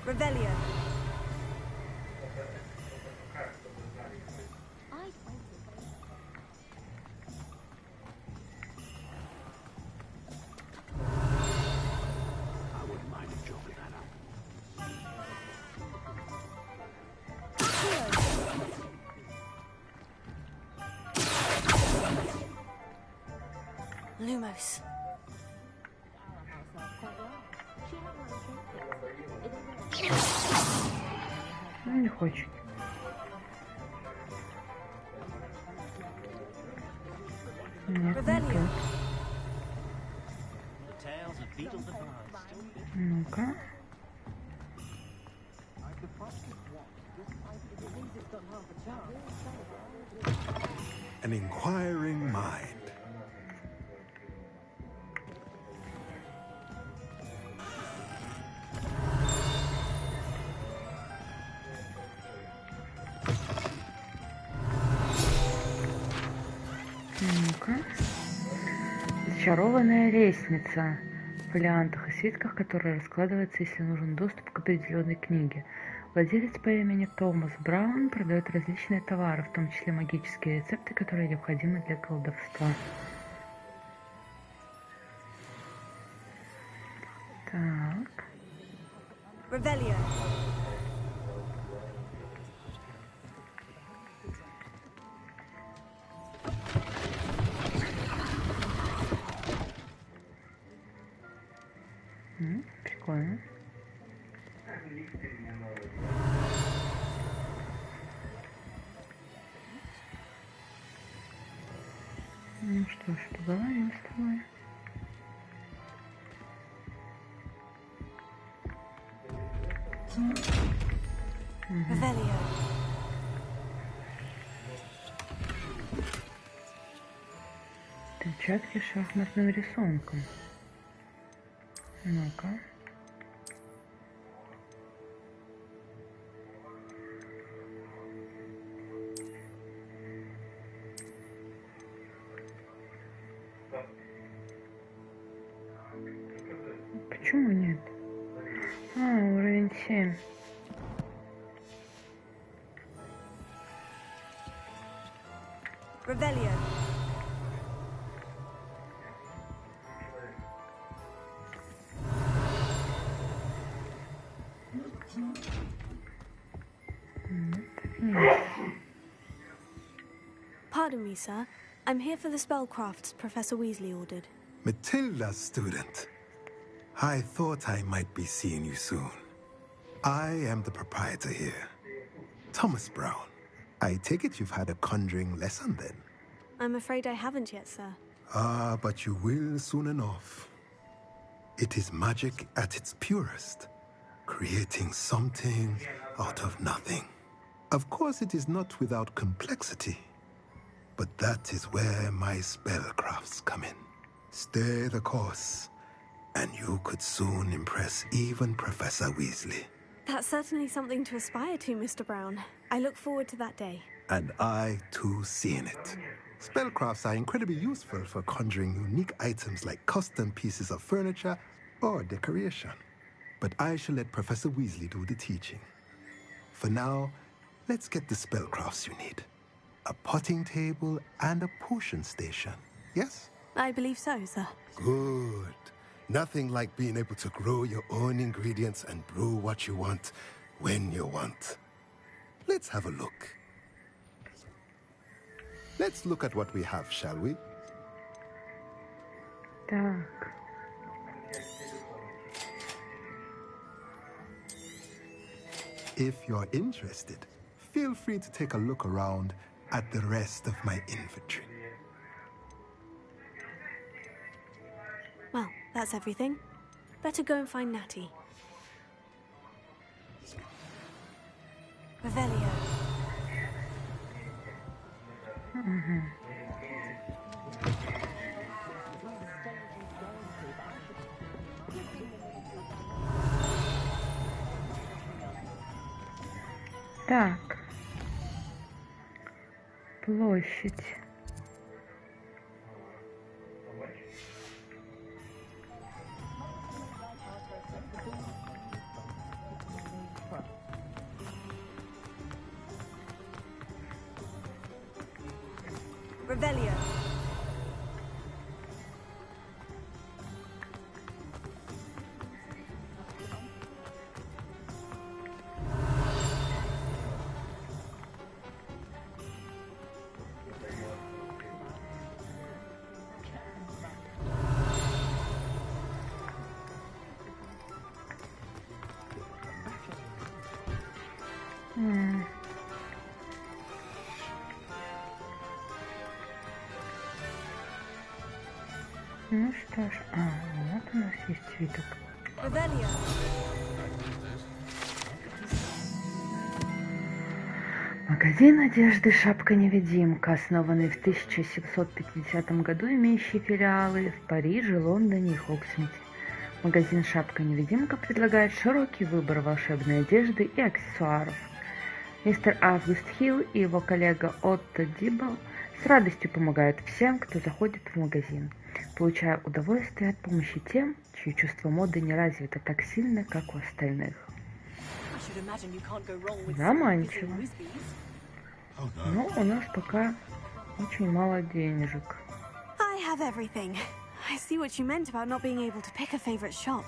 Revelio. Lumos. Ну, не хочет. Нет, не тот. Ну-ка. An inquiring mind. Ну-ка. Зачарованная лестница. В фолиантах и свитках, которые раскладываются, если нужен доступ к определенной книге. Владелец по имени Томас Браун продает различные товары, в том числе магические рецепты, которые необходимы для колдовства. Так. Revelio. Прикольно. Ну что ж, поговорим с тобой. Revelio. Перчатки с шахматным рисунком. Ну-ка. Почему нет? Уровень 7. Revelio. Pardon me, sir. I'm here for the spellcrafts Professor Weasley ordered. Matilda, student. I thought I might be seeing you soon. I am the proprietor here, Thomas Brown. I take it you've had a conjuring lesson then? I'm afraid I haven't yet, sir. Ah, but you will soon enough. It is magic at its purest, creating something out of nothing. Of course, it is not without complexity, but that is where my spellcrafts come in. Stay the course, and you could soon impress even Professor Weasley. That's certainly something to aspire to, Mr. Brown. I look forward to that day. And I, too, seeing it. Spellcrafts are incredibly useful for conjuring unique items like custom pieces of furniture or decoration. But I shall let Professor Weasley do the teaching. For now, let's get the spellcrafts you need. A potting table and a potion station, yes? I believe so, sir. Good. Nothing like being able to grow your own ingredients and brew what you want when you want. Let's have a look. Let's look at what we have, shall we? Так. If you're interested, feel free to take a look around at the rest of my inventory. Well, that's everything. Better go and find Natty. Revelio. Так. Площадь. Revelio. Ну что ж, вот у нас есть свиток. Магазин одежды «Шапка-невидимка», основанный в 1750 году, имеющий филиалы в Париже, Лондоне и Хоксмите. Магазин «Шапка-невидимка» предлагает широкий выбор волшебной одежды и аксессуаров. Мистер Август Хилл и его коллега Отто Дибл с радостью помогают всем, кто заходит в магазин, получая удовольствие от помощи тем, чье чувство моды не развито так сильно, как у остальных. Заманчиво. Но у нас пока очень мало денежек. I have everything. I see what you meant about not being able to pick a favorite shop.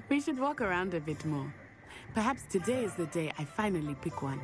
We should walk around a bit more. Perhaps today is the day I finally pick one.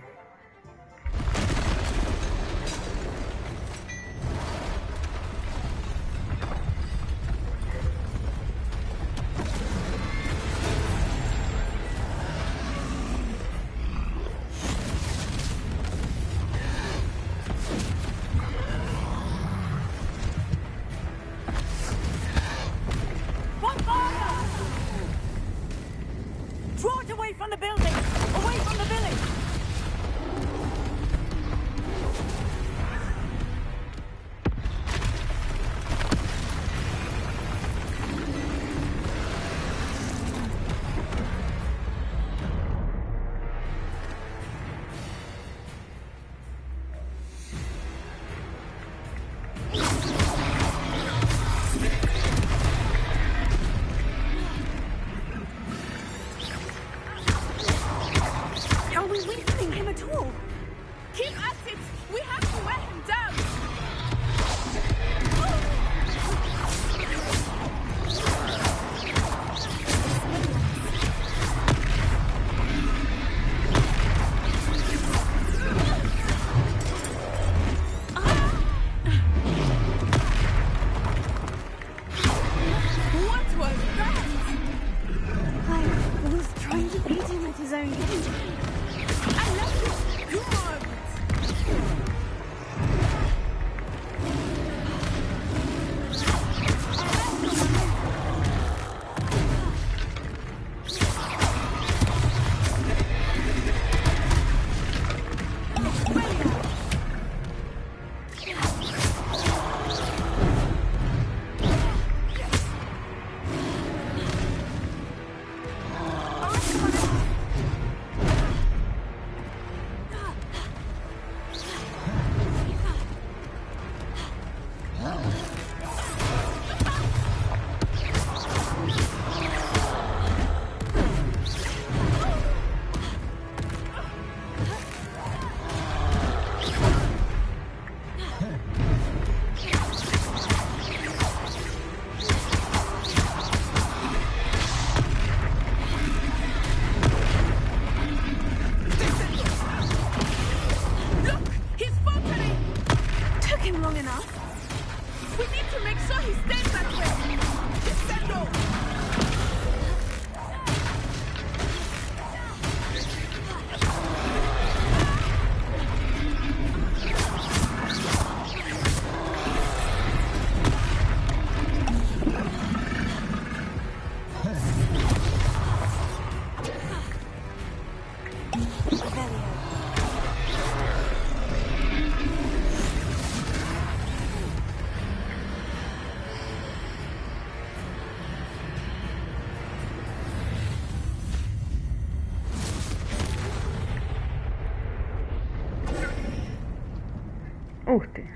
Ух ты.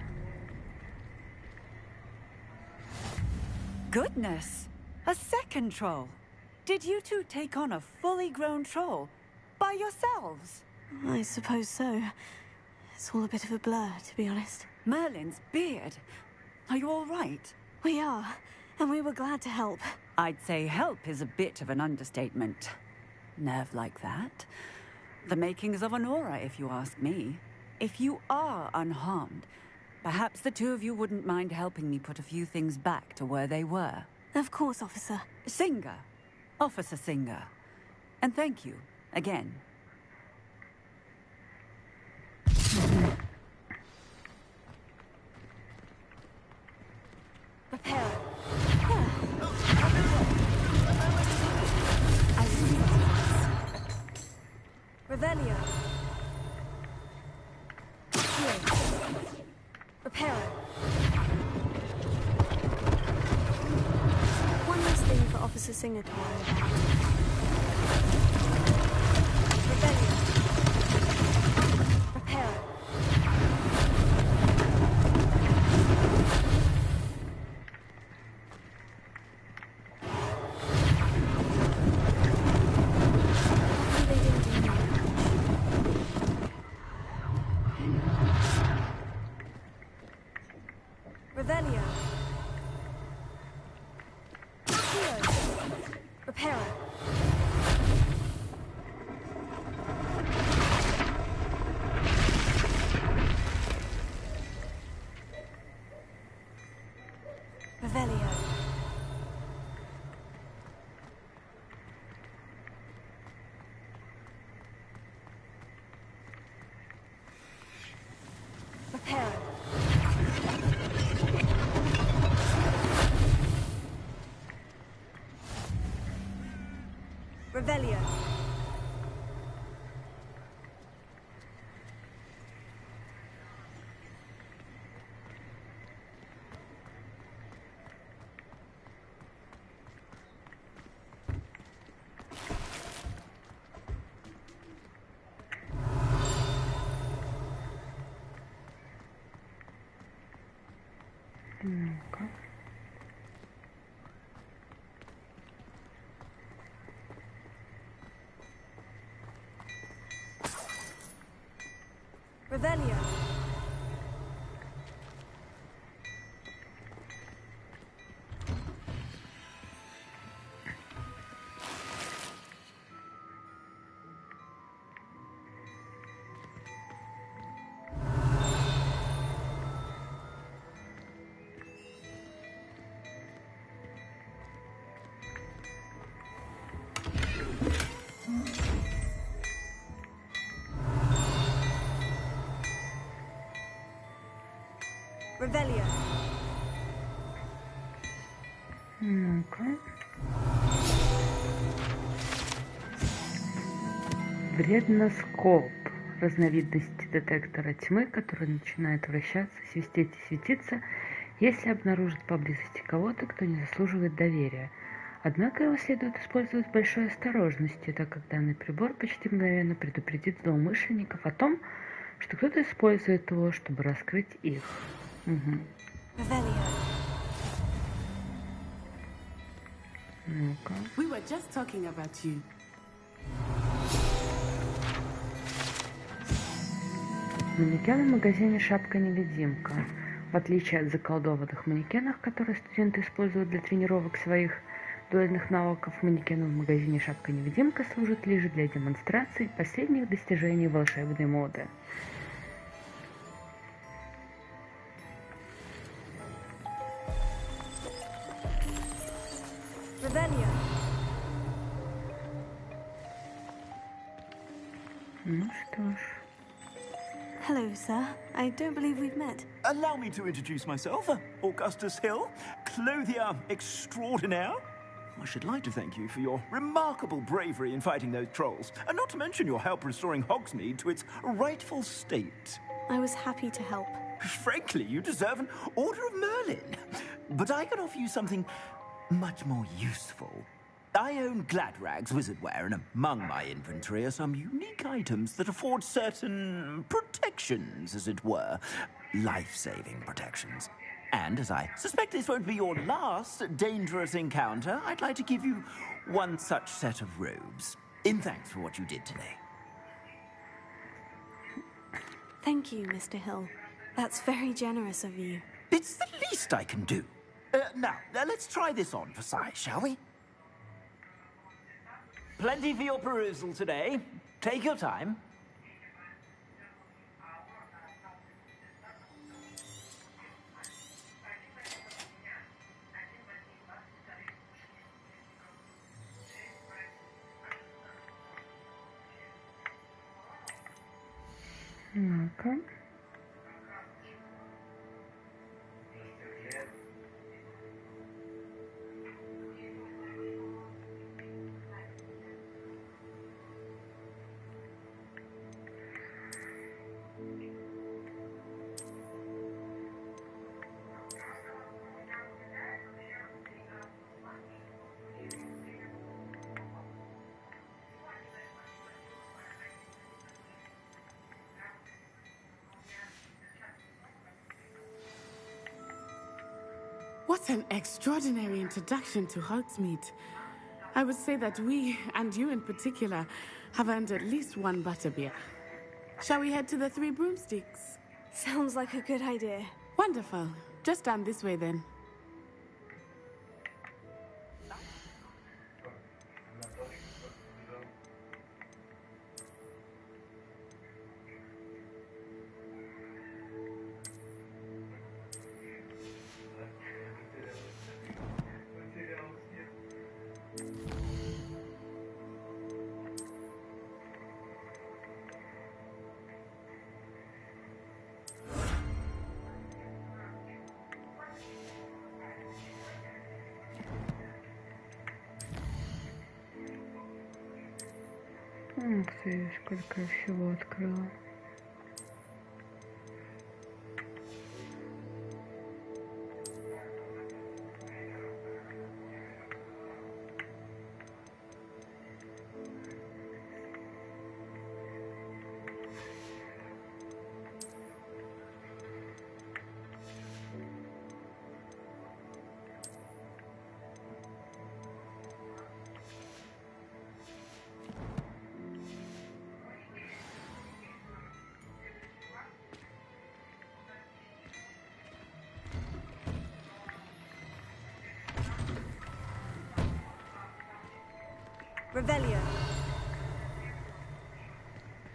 Goodness! A second troll! Did you two take on a fully grown troll by yourselves? I suppose so. It's all a bit of a blur, to be honest. Merlin's beard. Are you all right? We are, and we were glad to help. I'd say help is a bit of an understatement. Nerve like that. The makings of an aura, if you ask me. If you are unharmed, perhaps the two of you wouldn't mind helping me put a few things back to where they were. Of course, officer. Singer. Officer Singer. And thank you, again. Prepare. Revelio. Prepare. One last thing for Officer Singer to worry about. Revelio. Prepare. Revelio. Prepare. Revelio. Prepare. Revelio. Ну-ка. Revelio. Revelio. Ну-ка. Вредноскоп. Разновидность детектора тьмы, который начинает вращаться, свистеть и светиться, если обнаружит поблизости кого-то, кто не заслуживает доверия. Однако его следует использовать с большой осторожностью, так как данный прибор почти мгновенно предупредит злоумышленников о том, что кто-то использует его, чтобы раскрыть их. Ну-ка. We were just talking about you. Манекен в магазине «Шапка-невидимка». В отличие от заколдованных манекенов, которые студенты используют для тренировок своих дуэльных навыков, манекены в магазине «Шапка-невидимка» служат лишь для демонстрации последних достижений волшебной моды. Ну что ж. Hello, sir. I don't believe we've met. Allow me to introduce myself. Augustus Hill, clothier extraordinaire. I should like to thank you for your remarkable bravery in fighting those trolls, and not to mention your help restoring Hogsmeade to its rightful state. I was happy to help. Frankly, you deserve an Order of Merlin. But I can offer you something much more useful. I own Gladrag's wizardware, and among my inventory are some unique items that afford certain protections, as it were. Life-saving protections. And as I suspect this won't be your last dangerous encounter, I'd like to give you one such set of robes, in thanks for what you did today. Thank you, Mr. Hill. That's very generous of you. It's the least I can do. Now, let's try this on for size, shall we? Plenty for your perusal today. Take your time. Ну-ка. What an extraordinary introduction to Hogsmeade. I would say that we, and you in particular, have earned at least one butterbeer. Shall we head to the Three Broomsticks? Sounds like a good idea. Wonderful. Just down this way then. Ух ты, сколько я всего открыла. Revelio.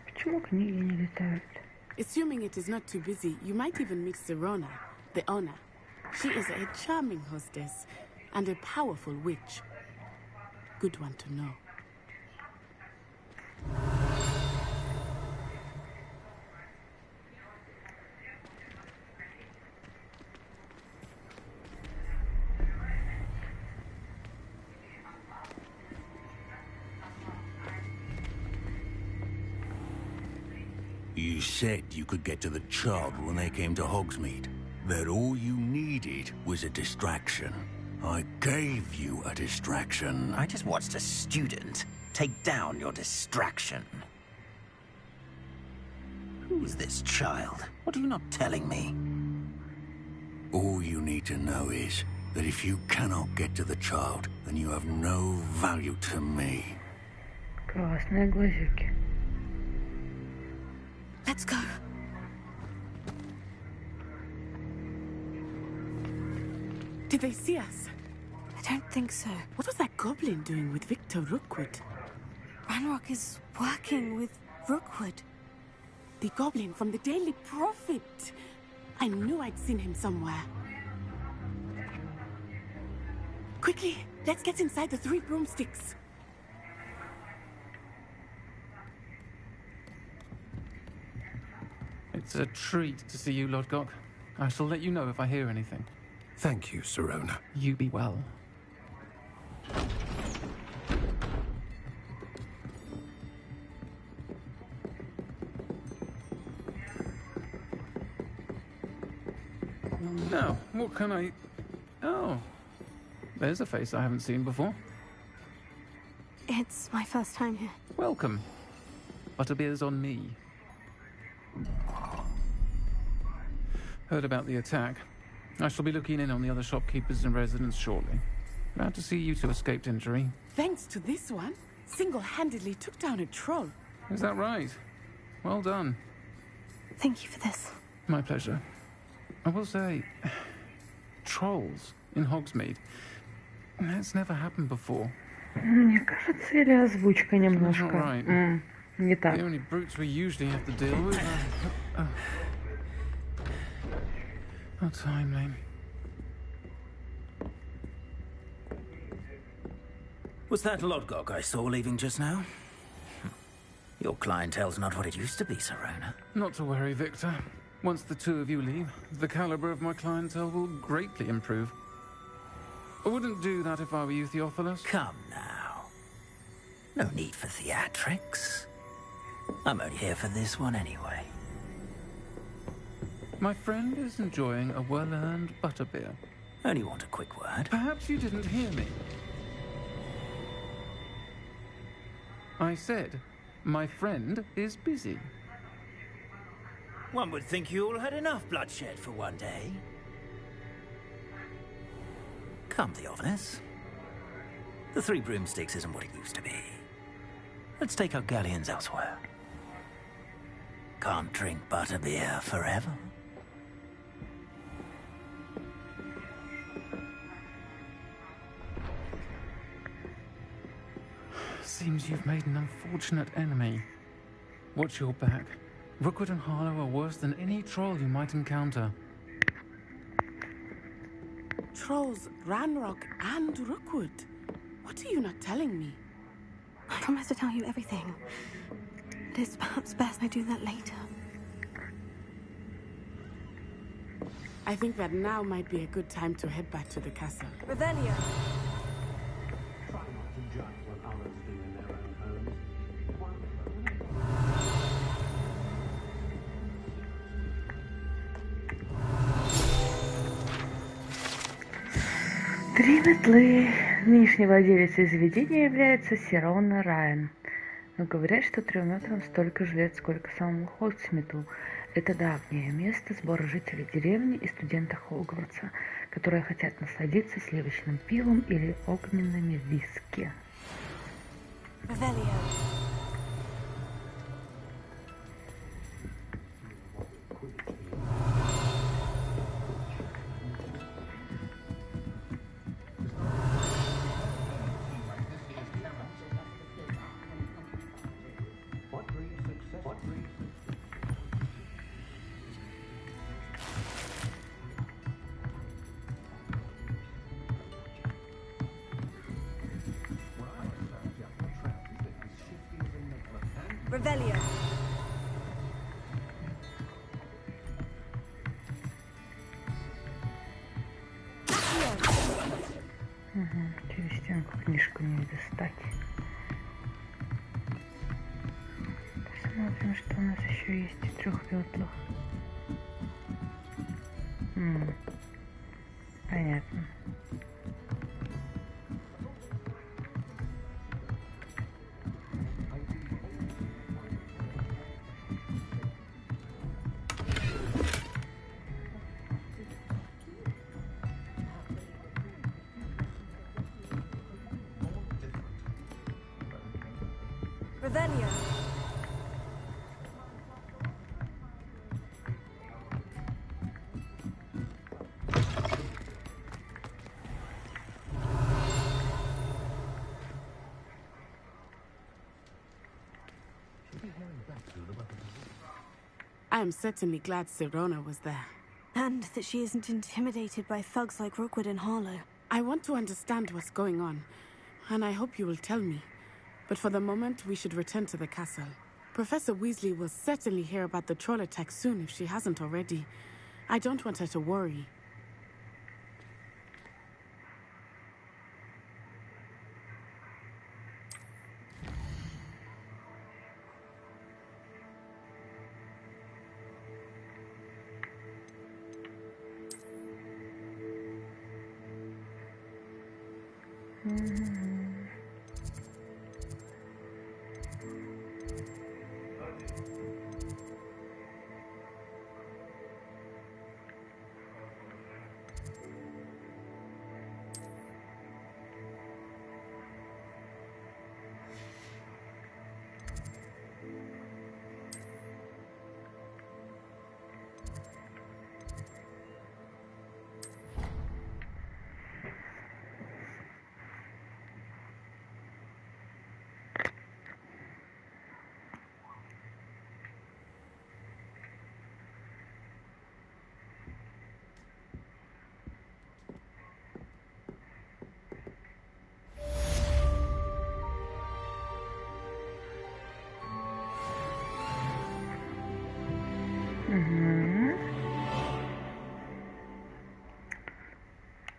Почему книги не летают? Assuming it is not too busy, you might even meet Serona, the owner. She is a charming hostess and a powerful witch. Good one to know. You said you could get to the child when they came to Hogsmeade. That all you needed was a distraction. I gave you a distraction. I just watched a student take down your distraction. Who is this child? What are you not telling me? All you need to know is that if you cannot get to the child, then you have no value to me. Классные глазики. Let's go. Did they see us? I don't think so. What was that goblin doing with Victor Rookwood? Ranrock is working with Rookwood. The goblin from the Daily Prophet. I knew I'd seen him somewhere. Quickly, let's get inside the Three Broomsticks. It's a treat to see you, Lord Gok. I shall let you know if I hear anything. Thank you, Serona. You be well. Now, what can I... Oh, there's a face I haven't seen before. It's my first time here. Welcome. Butterbeer's on me. Heard about the attack. I shall be looking in on the other shopkeepers and residents shortly. Glad to see you two escaped injury. Thanks to this one, single-handedly took down a troll. Is that right? Well done. Thank you for this. My pleasure. I will say, trolls in Hogsmeade. That's never happened before. Мне кажется, или озвучка немножко Right. Не так. The only brutes we usually have to deal with are... How timely. Was that Lodgok I saw leaving just now? Your clientele's not what it used to be, Serona. Not to worry, Victor. Once the two of you leave, the caliber of my clientele will greatly improve. I wouldn't do that if I were you, Theophilus. Come now. No need for theatrics. I'm only here for this one anyway. My friend is enjoying a well-earned butterbeer. Only want a quick word. Perhaps you didn't hear me. I said, my friend is busy. One would think you all had enough bloodshed for one day. Come, Theophilus. The Three Broomsticks isn't what it used to be. Let's take our galleons elsewhere. Can't drink butterbeer forever. Seems you've made an unfortunate enemy. Watch your back. Rookwood and Harlow are worse than any troll you might encounter. Trolls, Ranrock, and Rookwood. What are you not telling me? I promise to tell you everything. It is perhaps best I do that later. I think that now might be a good time to head back to the castle. Revelio. Три метлы. Нынешней владелицей заведения является Сирона Райан. Но говорят, что трёхметрам столько же лет, сколько самому Хогсмиту. Это давнее место сбора жителей деревни и студентов Хогвартса, которые хотят насладиться сливочным пивом или огненными виски. Revelio. Revelio. Через стенку книжку не достать. Посмотрим, что у нас еще есть в трех метлах. Понятно. Revelio. I am certainly glad Sirona was there. And that she isn't intimidated by thugs like Rookwood and Harlow. I want to understand what's going on, and I hope you will tell me. But for the moment, we should return to the castle. Professor Weasley will certainly hear about the troll attack soon if she hasn't already. I don't want her to worry.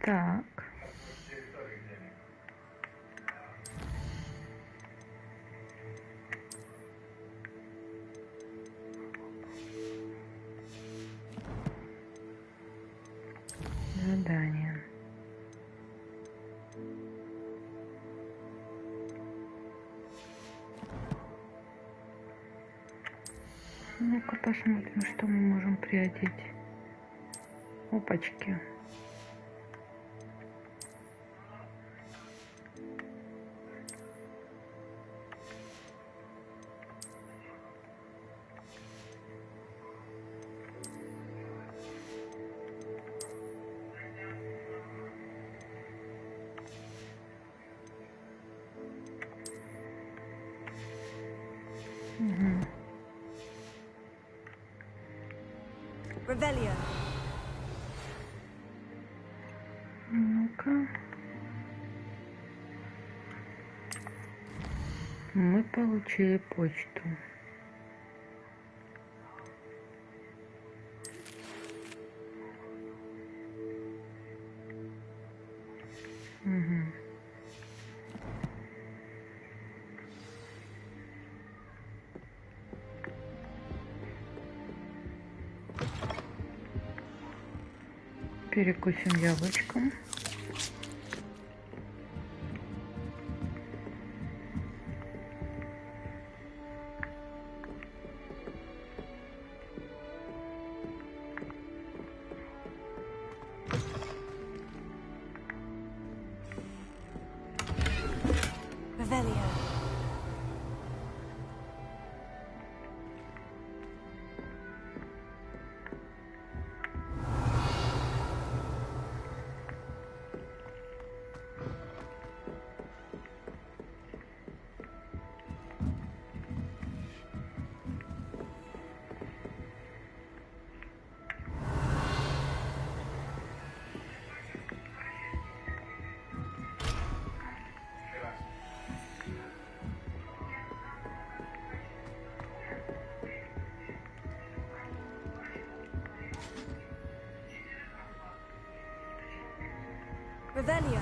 Так. Задание. Ну-ка посмотрим, что мы можем приодеть. Опачки. Revelio. Ну-ка. Мы получили почту. Угу. Перекусим яблочком. Revelio.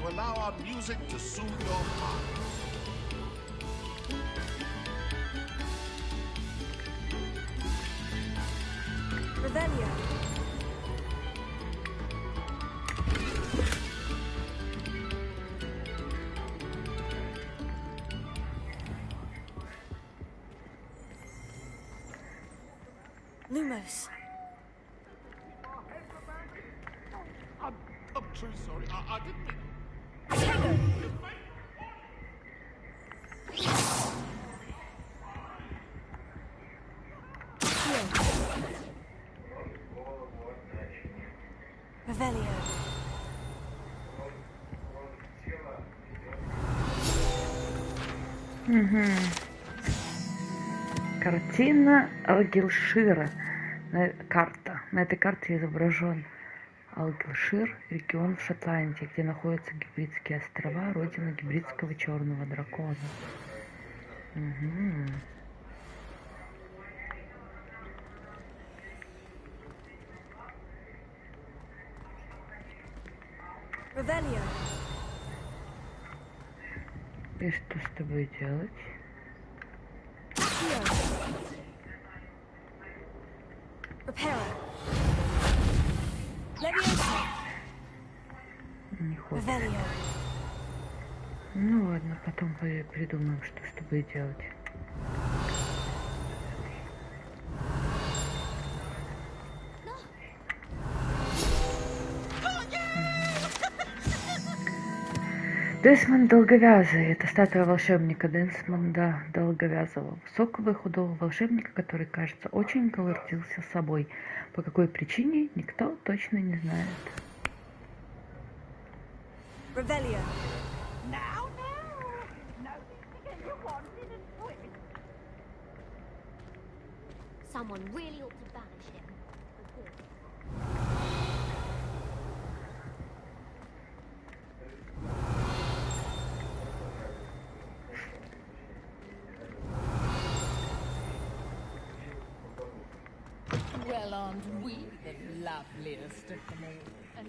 Allow our music to soothe your heart. Revelio. Lumos. I'm truly sorry. I didn't mean... Revelio. Угу. Картина Алгилшира. Карта. На этой карте изображен Алгилшир, регион в Шотландии, где находятся Гибридские острова, родина гибридского черного дракона. Угу. Revelio. И что с тобой делать? Не хочешь. Ну ладно, потом придумаем, что с тобой делать. Десмонд Долговязый — это статуя волшебника Десмонда Долговязого, высокого и худого волшебника, который, кажется, очень гордился собой. По какой причине, никто точно не знает. Revelio. Someone really ought to banish him. Well, aren't we the loveliest of them all? And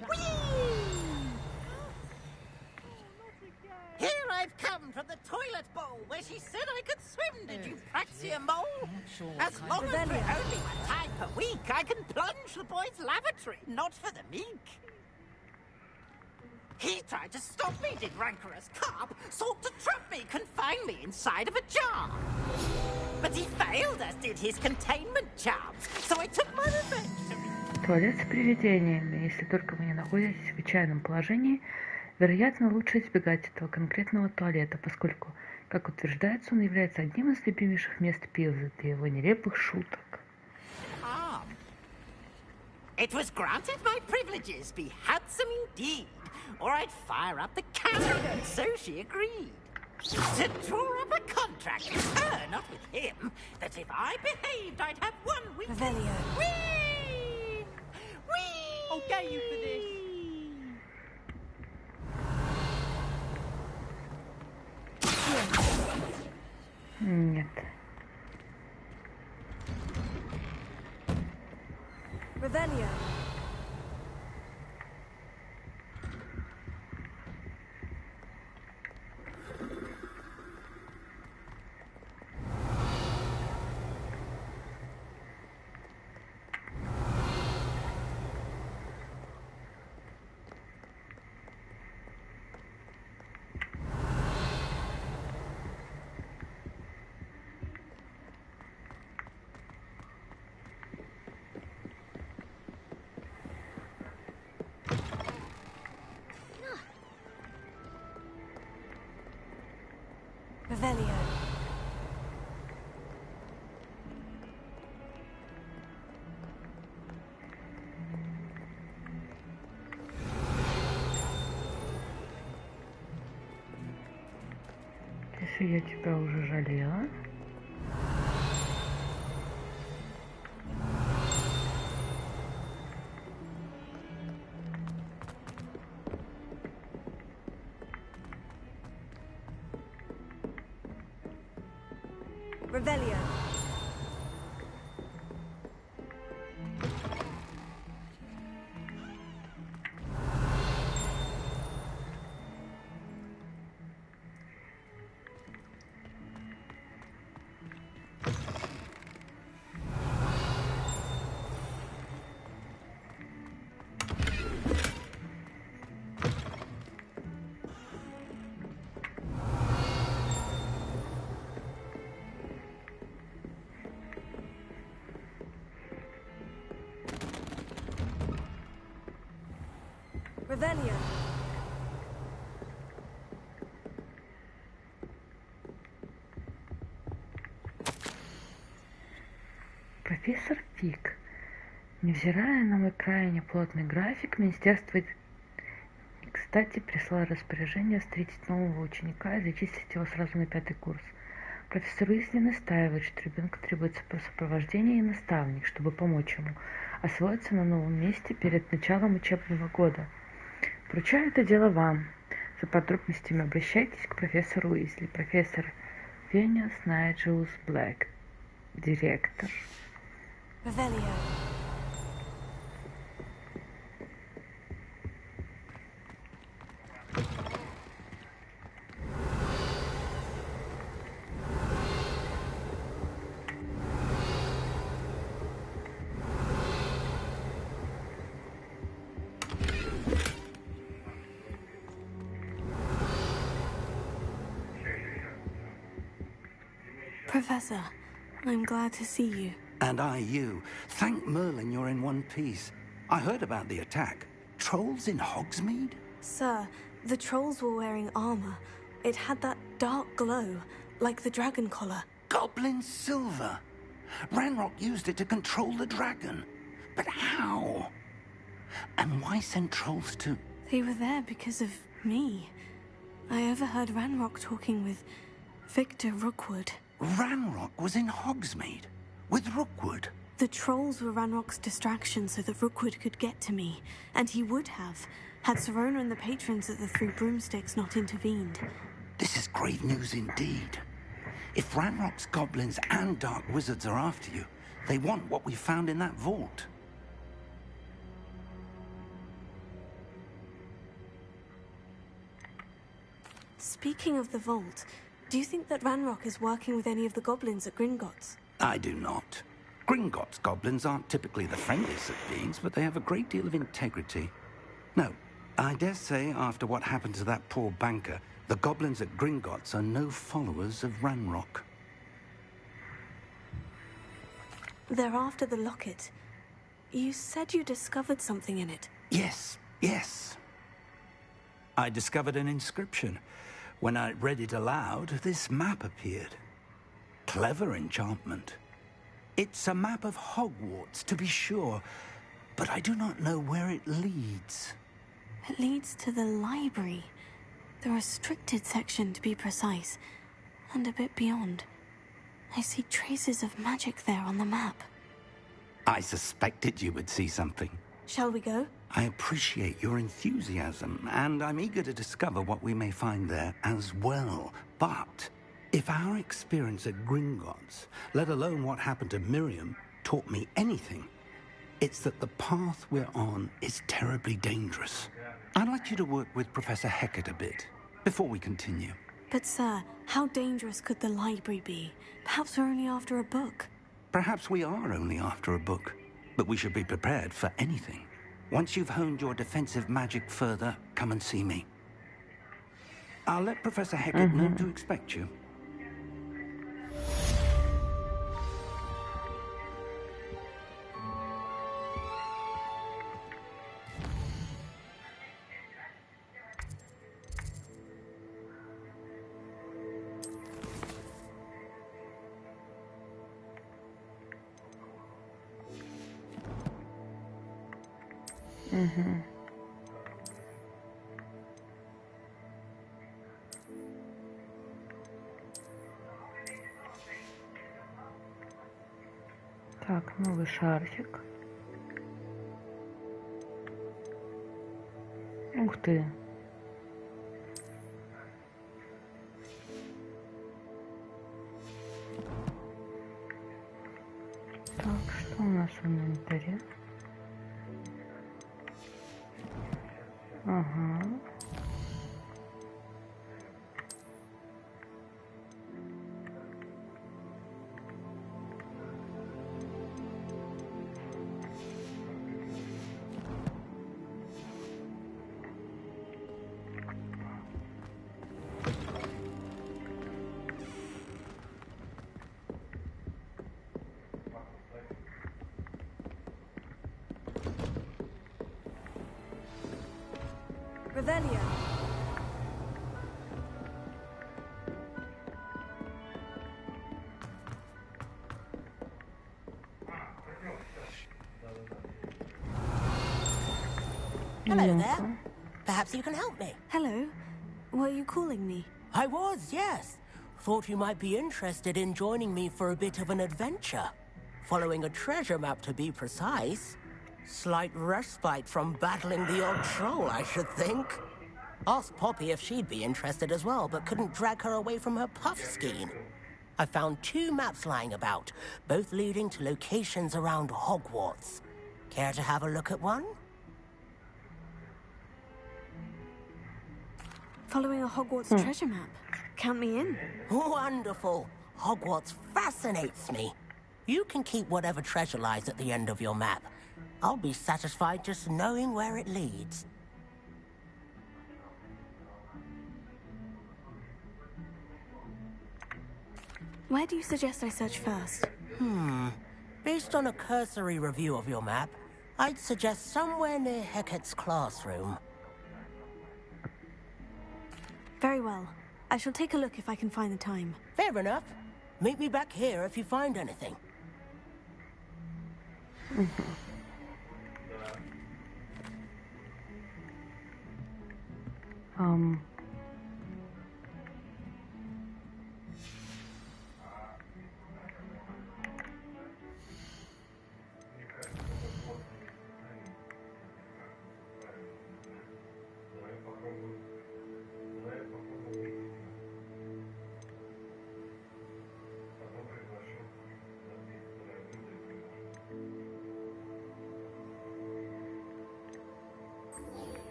Here I've come from the toilet bowl where she said I could swim. Did you praxia mole? As long as for only one time per week, I can plunge the boys' lavatory, not for the meek. He tried to stop me, did rancorous carp, sought to trap me, confine me inside of a jar. But he failed, as did his containment charms, so I took my revenge. Туалет с привидениями. Если только вы не находитесь в отчаянном положении, вероятно, лучше избегать этого конкретного туалета, поскольку, как утверждается, он является одним из любимейших мест Пилзы для его нелепых шуток. It was granted my privileges be handsome indeed, or I'd fire up the cannon, so she agreed. To draw up a contract with her, not with him, that if I behaved, I'd have 1 week. Revelio. Whee! Whee! I'll get you for this. Нет. Revelio. Revelio. Если я тебя уже жалела. Revelio. Revelio. Профессор Фиг. Невзирая на мой крайне плотный график, министерство, кстати, прислало распоряжение встретить нового ученика и зачислить его сразу на 5-й курс. Профессор Уизли настаивает, что ребенку требуется сопровождение и наставник, чтобы помочь ему освоиться на новом месте перед началом учебного года. Поручаю это дело вам. За подробностями обращайтесь к профессору Уизли. Профессор Фениас Найджелс Блэк, директор. Revelio. Professor, I'm glad to see you. And I you. Thank Merlin you're in one piece. I heard about the attack. Trolls in Hogsmeade? Sir, The trolls were wearing armor. It had that dark glow, like the dragon collar. Goblin silver. Ranrock used it to control the dragon. But how? And why send trolls to... They were there because of me. I overheard Ranrock talking with Victor Rookwood. Ranrock was in Hogsmeade with Rookwood. The trolls were Ranrock's distraction so that Rookwood could get to me, and he would have, had Serona and the patrons at the Three Broomsticks not intervened. This is great news indeed. If Ranrock's goblins and dark wizards are after you, they want what we found in that vault. Speaking of the vault, do you think that Ranrock is working with any of the goblins at Gringotts? I do not. Gringotts goblins aren't typically the friendliest of beings, but they have a great deal of integrity. No, I dare say after what happened to that poor banker, the goblins at Gringotts are no followers of Ranrock. They're after the locket. You said you discovered something in it. Yes, yes. I discovered an inscription. When I read it aloud, this map appeared. Clever enchantment. It's a map of Hogwarts, to be sure, but I do not know where it leads. It leads to the library. The restricted section, to be precise, and a bit beyond. I see traces of magic there on the map. I suspected you would see something. Shall we go? I appreciate your enthusiasm, and I'm eager to discover what we may find there as well. But if our experience at Gringotts, let alone what happened to Miriam, taught me anything, it's that the path we're on is terribly dangerous. I'd like you to work with Professor Hecat a bit before we continue. But, sir, how dangerous could the library be? Perhaps we're only after a book. Perhaps we are only after a book, but we should be prepared for anything. Once you've honed your defensive magic further, come and see me. I'll let Professor Hecat know to expect you. Так, новый шарфик. Ух ты. Так, что у нас в инвентаре? Ага. Revelio. Hello there. Perhaps you can help me. Hello. Were you calling me? I was, yes. Thought you might be interested in joining me for a bit of an adventure. Following a treasure map, to be precise. Slight respite from battling the odd troll, I should think. Asked Poppy if she'd be interested as well, but couldn't drag her away from her puff skein. I found 2 maps lying about, both leading to locations around Hogwarts. Care to have a look at one? Following a Hogwarts treasure map. Count me in. Wonderful. Hogwarts fascinates me. You can keep whatever treasure lies at the end of your map. I'll be satisfied just knowing where it leads. Where do you suggest I search first? Based on a cursory review of your map, I'd suggest somewhere near Hecat's classroom. Very well. I shall take a look if I can find the time. Fair enough. Meet me back here if you find anything.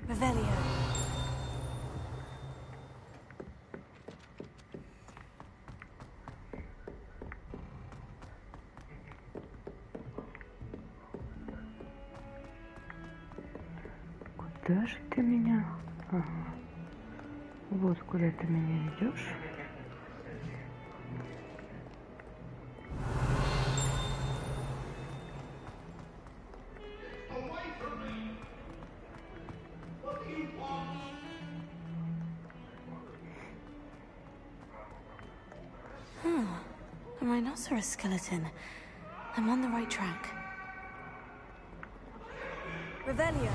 Revelio. Куда же ты меня? Ага. Вот куда ты меня ведешь. A rhinoceros skeleton. I'm on the right track. Revelio.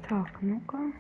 Так, ну-ка.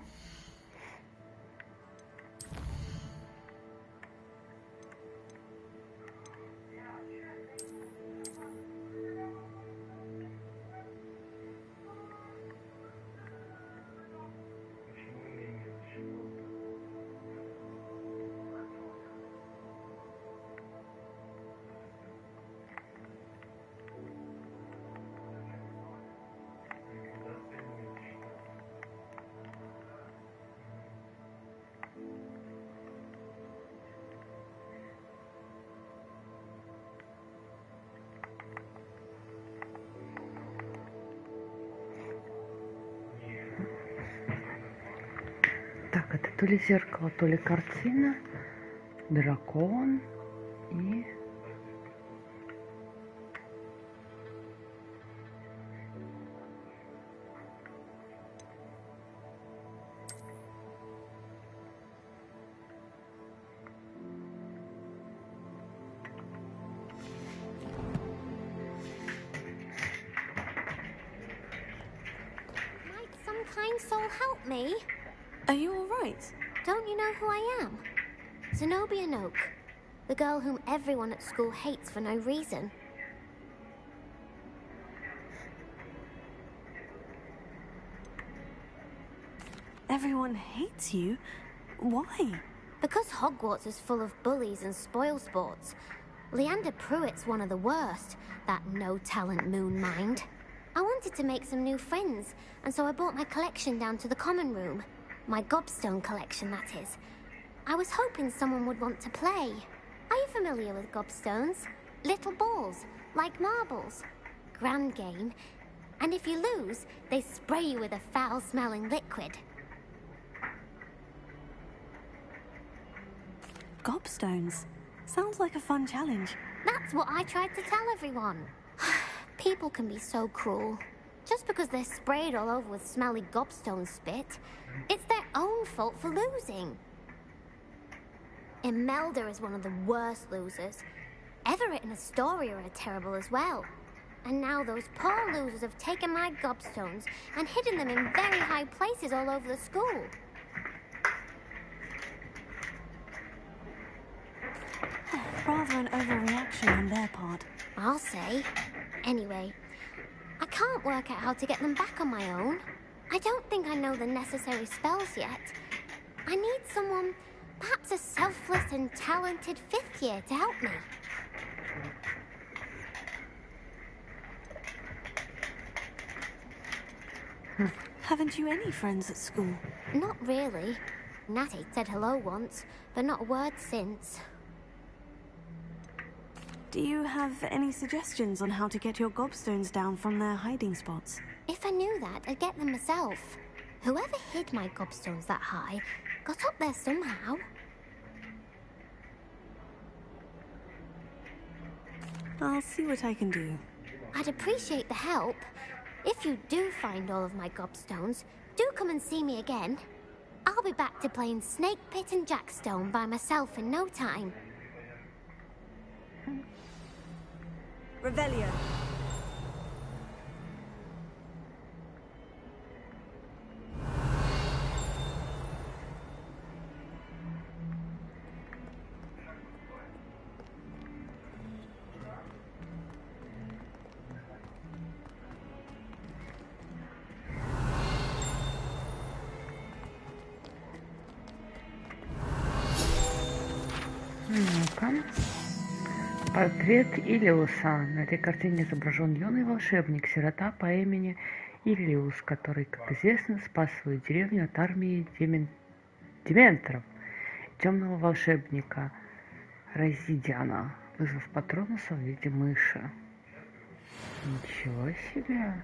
Так, это то ли зеркало, то ли картина, дракон и... Might some kind soul help me? Are you all right? Don't you know who I am? Zenobia Noak, the girl whom everyone at school hates for no reason. Everyone hates you? Why? Because Hogwarts is full of bullies and spoilsports. Leander Pruitt's one of the worst, that no-talent moon mind. I wanted to make some new friends, and so I brought my collection down to the common room. My gobstone collection, that is. I was hoping someone would want to play. Are you familiar with gobstones? Little balls, like marbles. Grand game. And if you lose, they spray you with a foul-smelling liquid. Gobstones. Sounds like a fun challenge. That's what I tried to tell everyone. People can be so cruel. Just because they're sprayed all over with smelly gobstone spit, it's their own fault for losing. Imelda is one of the worst losers. Everett and Astoria are terrible as well. And now those poor losers have taken my gobstones and hidden them in very high places all over the school. Rather an overreaction on their part. I'll say. Anyway, I can't work out how to get them back on my own. I don't think I know the necessary spells yet. I need someone, perhaps a selfless and talented fifth year to help me. Haven't you any friends at school? Not really. Natty said hello once, but not a word since. Do you have any suggestions on how to get your gobstones down from their hiding spots? If I knew that, I'd get them myself. Whoever hid my gobstones that high got up there somehow. I'll see what I can do. I'd appreciate the help. If you do find all of my gobstones, do come and see me again. I'll be back to playing Snake Pit and Jackstone by myself in no time. Revelio. Ну-ка. Портрет Илиуса. На этой картине изображен юный волшебник-сирота по имени Илиус, который, как известно, спас свою деревню от армии дементоров, темного волшебника Разидиана, вызвав патронуса в виде мыши. Ничего себе!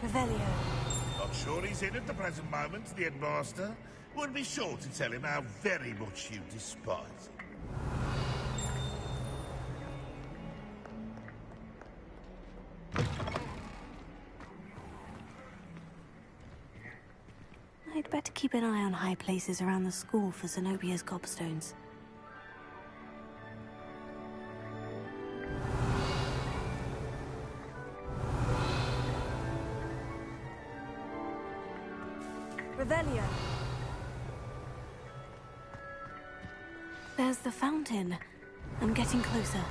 Not sure he's in at the present moment, the headmaster. Would be sure to tell him how very much you despise him. I'd better keep an eye on high places around the school for Zenobia's gobstones. Revelio. There's the fountain. I'm getting closer.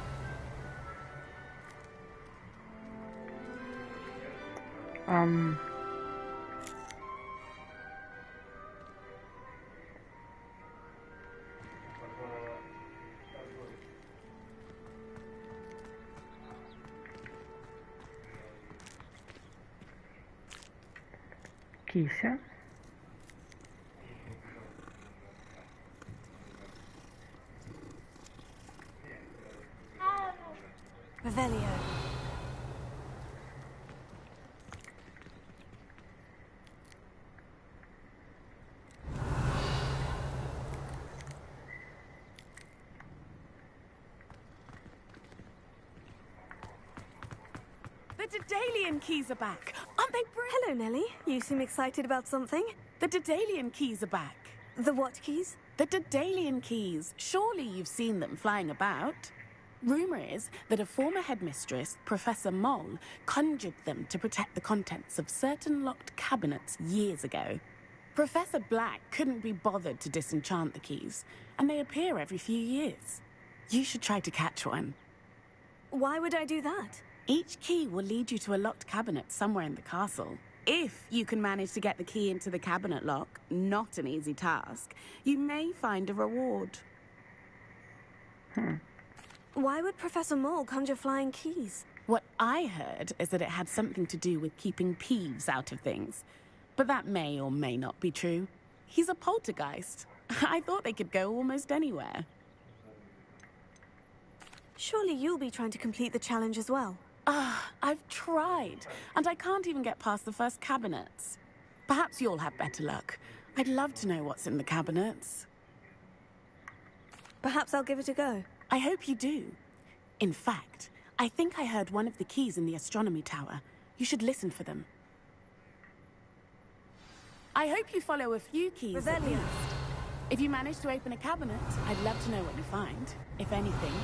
Кися. Revelio. The Daedalian keys are back. Aren't they brilliant? Hello, Nellie. You seem excited about something. The Daedalian keys are back. The what keys? The Daedalian keys. Surely you've seen them flying about. Rumour is that a former headmistress, Professor Moll, conjured them to protect the contents of certain locked cabinets years ago. Professor Black couldn't be bothered to disenchant the keys, and they appear every few years. You should try to catch one. Why would I do that? Each key will lead you to a locked cabinet somewhere in the castle. If you can manage to get the key into the cabinet lock, not an easy task, you may find a reward. Why would Professor Moll conjure flying keys? What I heard is that it had something to do with keeping peeves out of things. But that may or may not be true. He's a poltergeist. I thought they could go almost anywhere. Surely you'll be trying to complete the challenge as well. I've tried, and I can't even get past the first cabinets. Perhaps you'll have better luck. I'd love to know what's in the cabinets. Perhaps I'll give it a go. I hope you do. In fact, I think I heard one of the keys in the astronomy tower. You should listen for them. I hope you follow a few keys at least. If you manage to open a cabinet, I'd love to know what you find, if anything.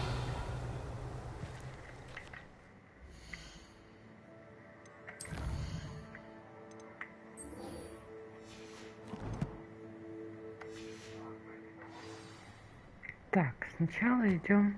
Так, сначала идем.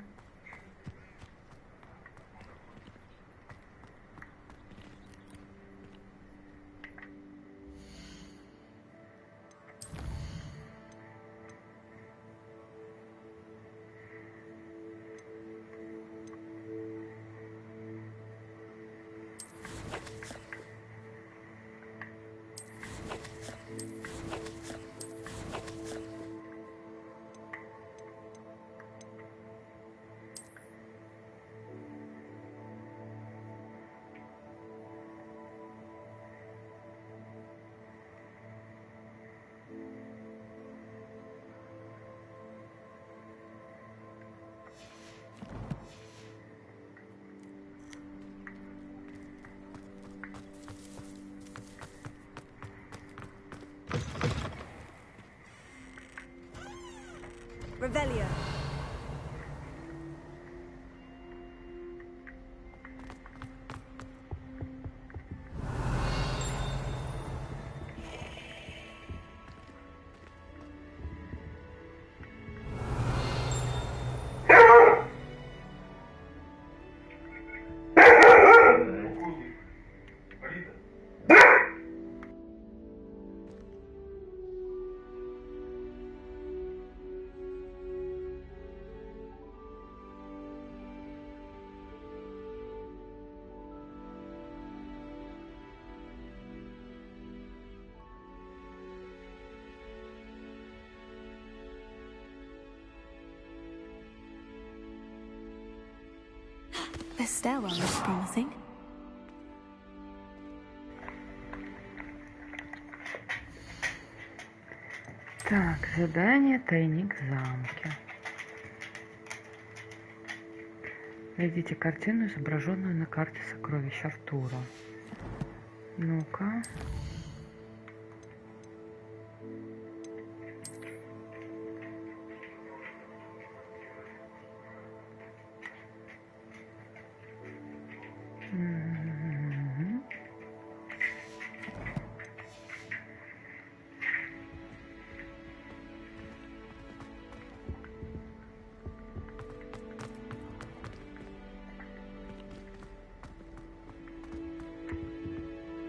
Revelio. This stairwell looks promising. Так, задание «Тайник в замке». Найдите картину, изображенную на карте сокровищ Артура. Ну-ка.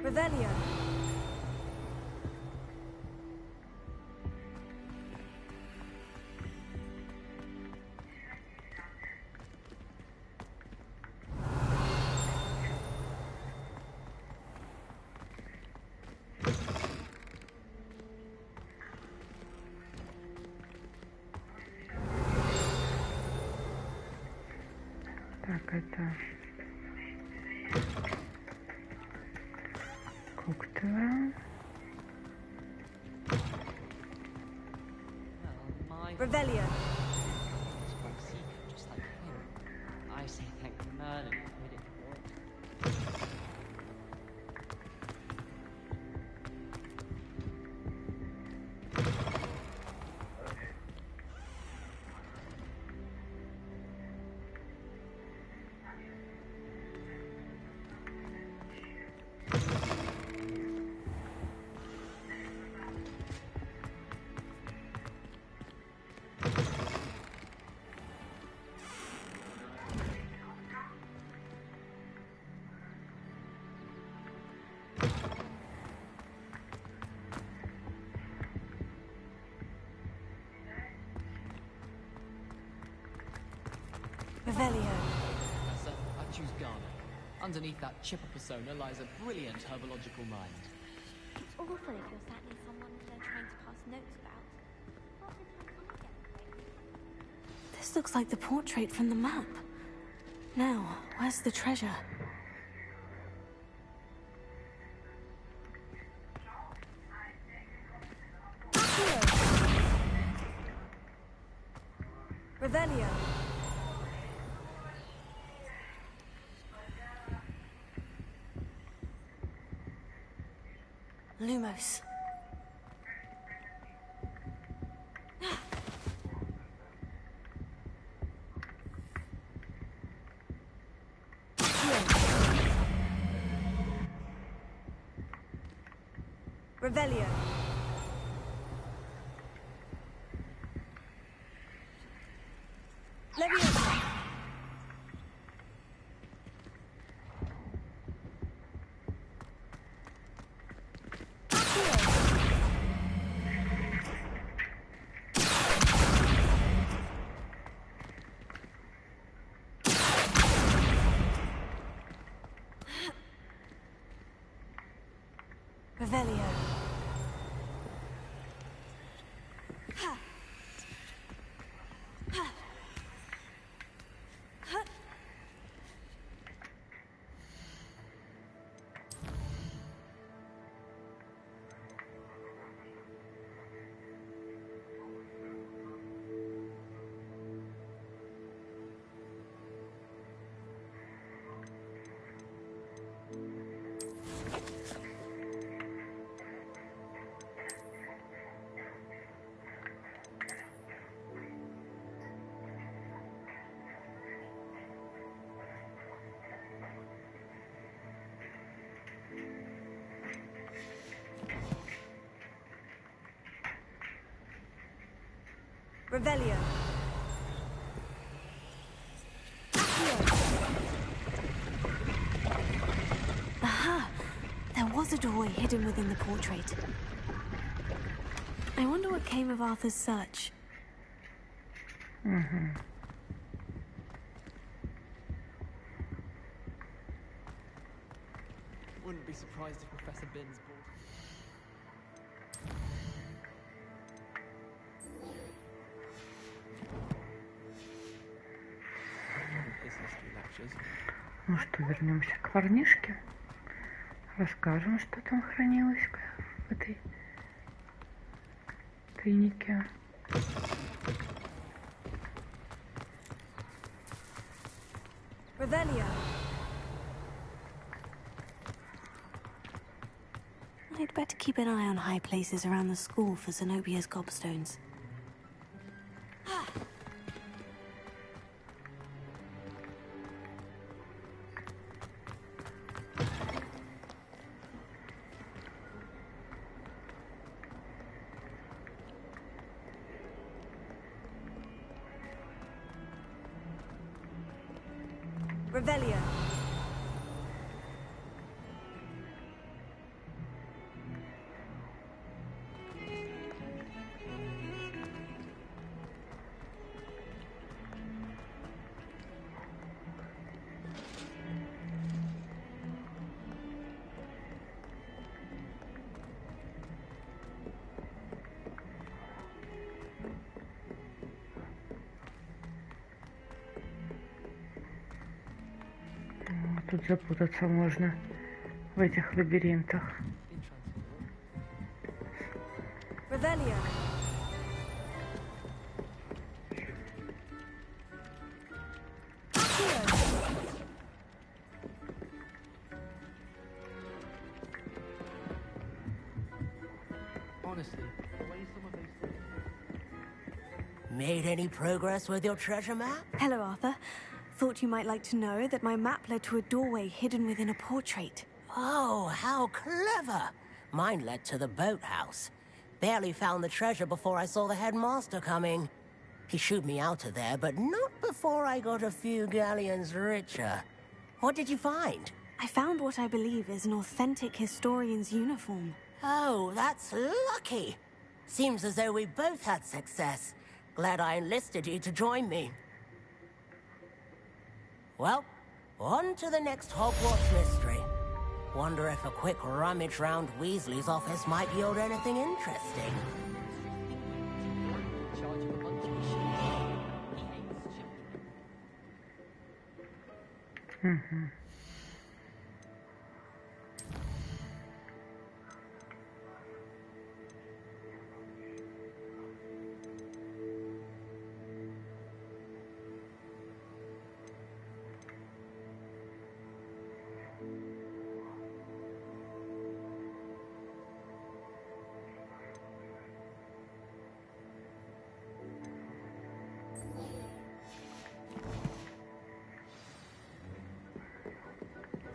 Revelio. Так, это... Коктейл. Revelio. Just like him. I say thank Merlin who made it for it. Revelio. Professor, I choose Ghana. Underneath that chipper persona lies a brilliant herbological mind. It's awful if you're sat near someone that they're trying to pass notes about. What did I get? This looks like the portrait from the map. Now, where's the treasure? Revelio. Lumos. Revelio. Leviosa. Revelio. Revelio. Aha! There was a doorway hidden within the portrait. I wonder what came of Arthur's search. Угу. Wouldn't be surprised if Professor Bin's bored. Ну что, вернемся к парнишке. Расскажем, что там хранилось в этой тайнике. Revelio. I'd better keep an eye on high places around the school for Zenobia's gobstones. Revelio. Тут запутаться можно в этих лабиринтах. Revelio. Honestly, the way some of those things... Made any progress with your treasure map? Hello, Arthur. Thought you might like to know that my map led to a doorway hidden within a portrait. Oh, how clever! Mine led to the boathouse. Barely found the treasure before I saw the headmaster coming. He shooed me out of there, but not before I got a few galleons richer. What did you find? I found what I believe is an authentic historian's uniform. Oh, that's lucky. Seems as though we both had success. Glad I enlisted you to join me. Well, on to the next Hogwarts mystery. Wonder if a quick rummage round Weasley's office might yield anything interesting. Mm-hmm.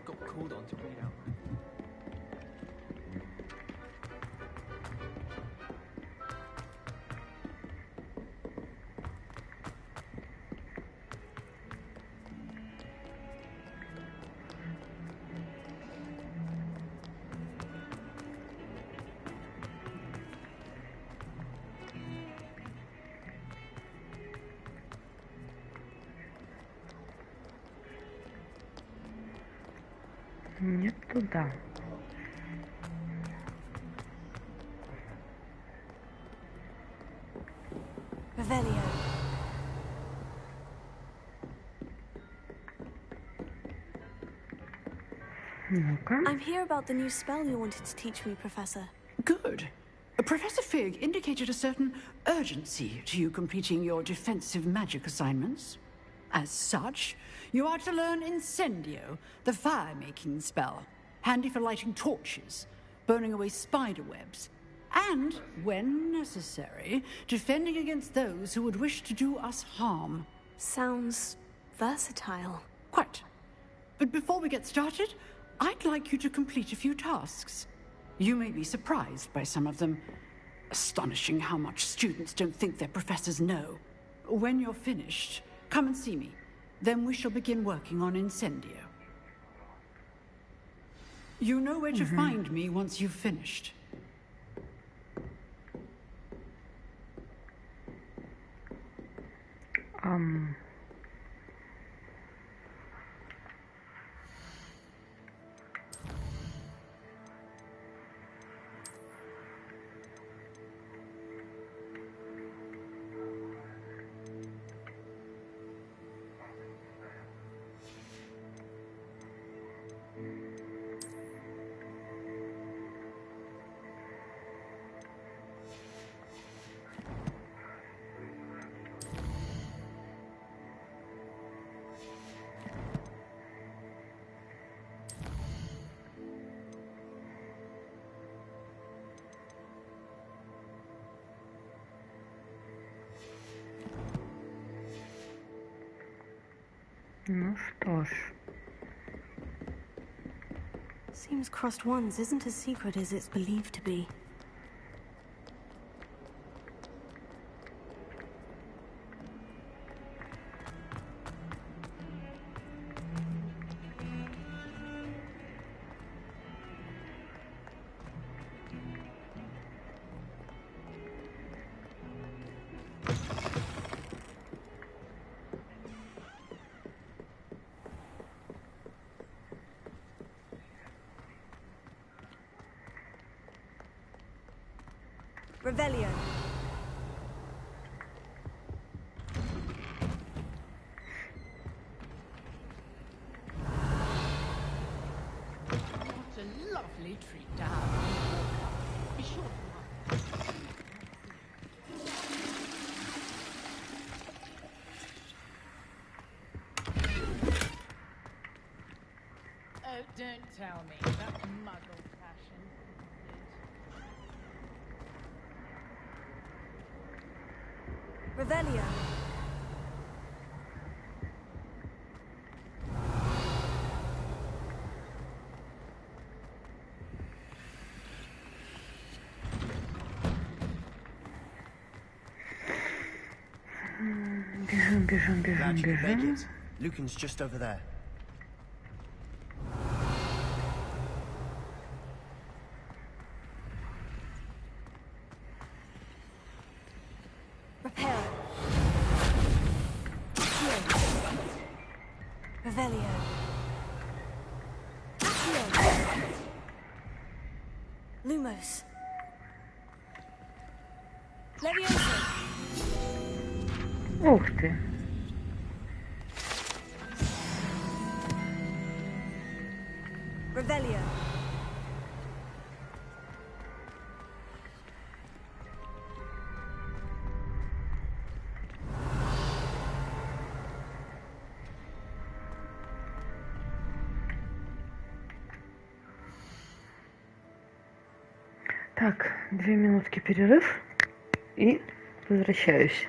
Called on to read out. Нет туда. Revelio. Ну-ка. I'm here about the new spell you wanted to teach me, Professor. Good. Professor Fig indicated a certain urgency to you completing your defensive magic assignments. As such, you are to learn Incendio, the fire-making spell, handy for lighting torches, burning away spider webs, and, when necessary, defending against those who would wish to do us harm. Sounds versatile. Quite. But before we get started, I'd like you to complete a few tasks. You may be surprised by some of them. Astonishing how much students don't think their professors know. When you're finished, come and see me. Then we shall begin working on Incendio. You know where to find me once you've finished. Ну что ж. Seems crossed ones isn't as secret as it's believed to be. Revelio. What a lovely treat to have. Be sure to Oh, don't tell me. That's muggle fashion. Revelio. Бежим. Lucan's just over there. Repair. Revelio. Lumos. Leviosa. Ух ты. Revelio. Так, 2 минутки перерыв и возвращаюсь.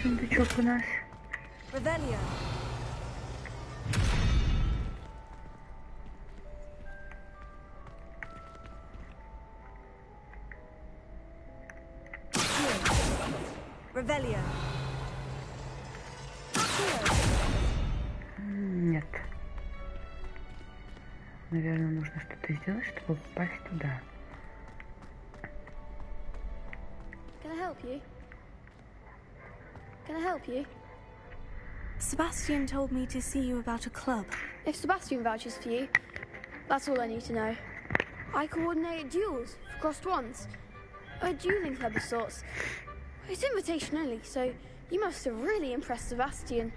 сундучок у нас? Revelio. Revelio. Нет. Наверное, нужно что-то сделать, чтобы попасть туда. Can I help you? Can I help you? Sebastian told me to see you about a club. If Sebastian vouches for you, that's all I need to know. I coordinate duels for crossed wands. A dueling club of sorts. It's invitation only, so you must have really impressed Sebastian.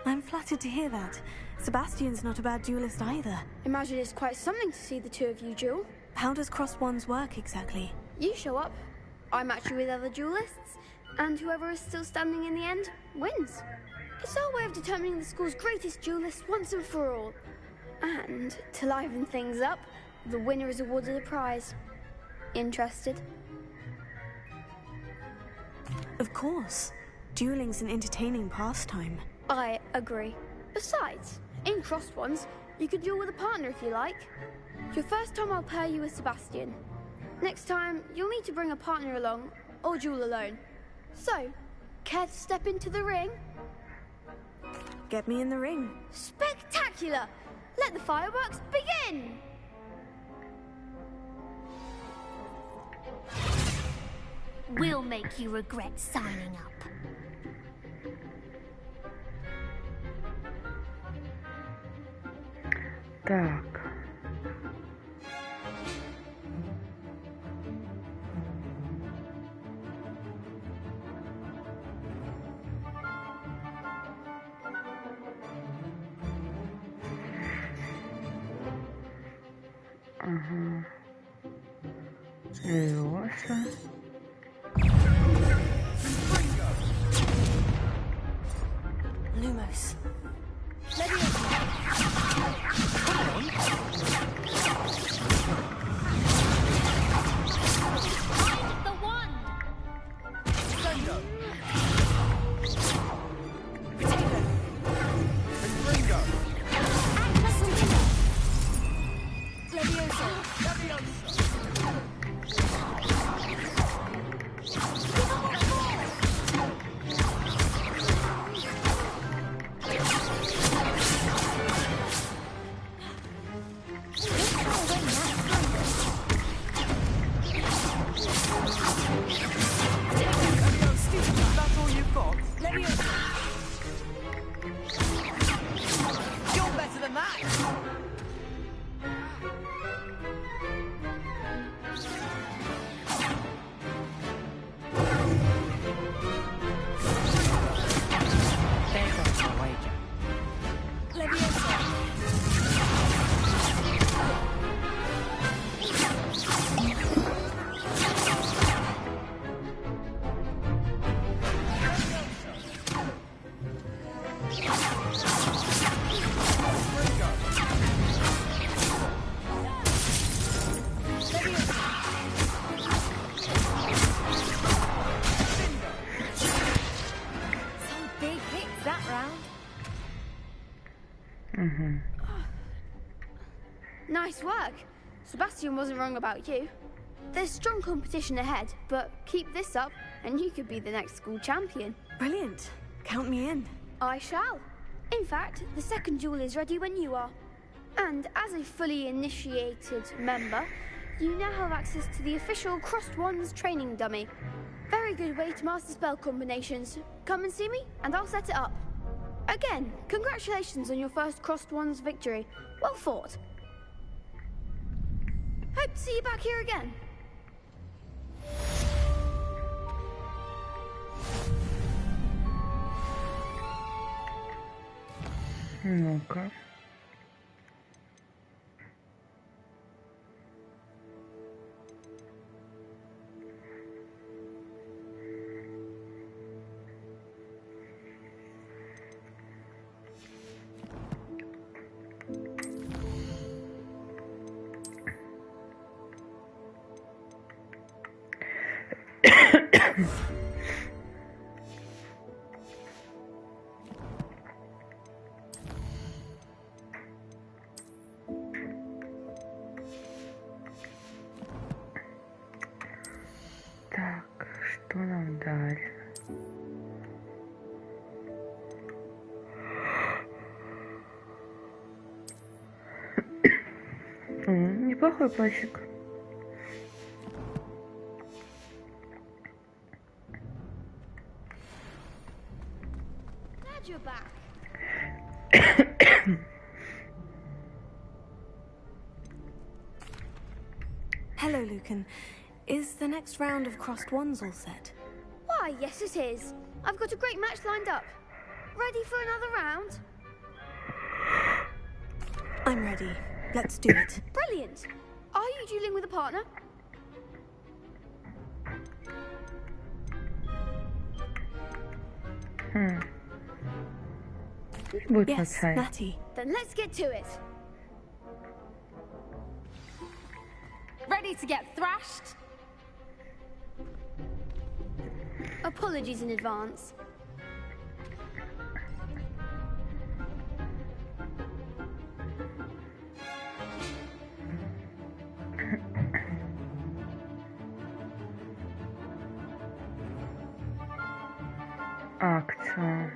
I'm flattered to hear that. Sebastian's not a bad duelist either. Imagine it's quite something to see the two of you duel. How does crossed wands work exactly? You show up, I match you with other duelists, and whoever is still standing in the end wins. It's our way of determining the school's greatest duelist once and for all. And to liven things up, the winner is awarded a prize. Interested? Of course. Dueling's an entertaining pastime. I agree. Besides, in crossed ones, you could duel with a partner if you like. Your first time I'll pair you with Sebastian. Next time, you'll need to bring a partner along, or duel alone. So, care to step into the ring? Get me in the ring. Spectacular! Let the fireworks begin! We'll make you regret signing up. Так. Ага. Леоса. Lumos. Nice work. Sebastian wasn't wrong about you. There's strong competition ahead, but keep this up and you could be the next school champion. Brilliant. Count me in. I shall. In fact, the second duel is ready when you are. And as a fully initiated member, you now have access to the official Crossed Wands training dummy. Very good way to master spell combinations. Come and see me and I'll set it up. Again, congratulations on your first Crossed Wands victory. Well fought. Hope to see you back here again. Ну-ка. что нам дали? Неплохой плащик. Hello, Lucan. Is the next round of crossed wands all set? Why, yes it is. I've got a great match lined up. Ready for another round? I'm ready. Let's do it. Brilliant. Are you dueling with a partner? Yes, Natty. Then let's get to it. Ready to get thrashed? Apologies in advance. Акция.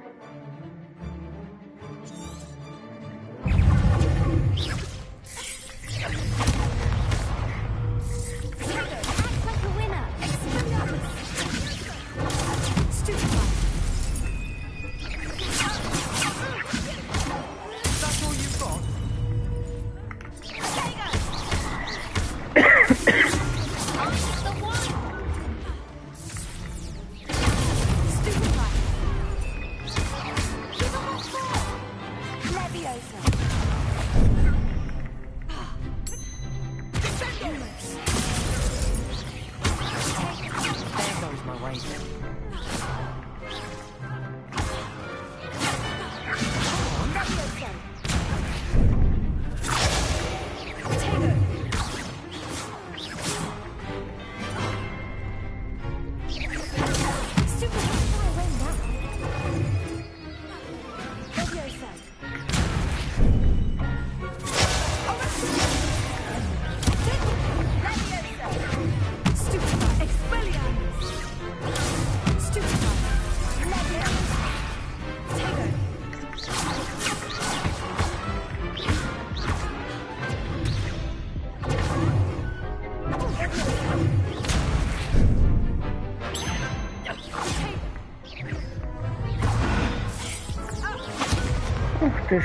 Ух ты ж.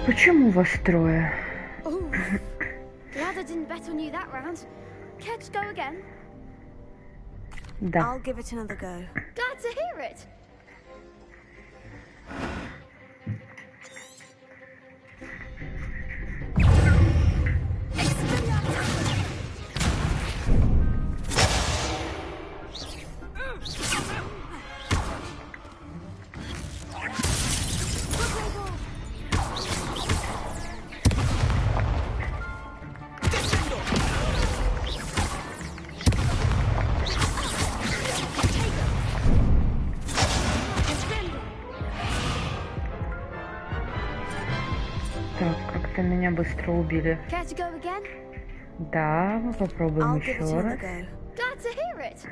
Почему вас трое? Glad I didn't bet on you that round. Care to go again? Да. I'll give it another go. Glad to hear it. Так, как-то меня быстро убили. Care to go again? Да, мы попробуем еще раз. Glad to hear it.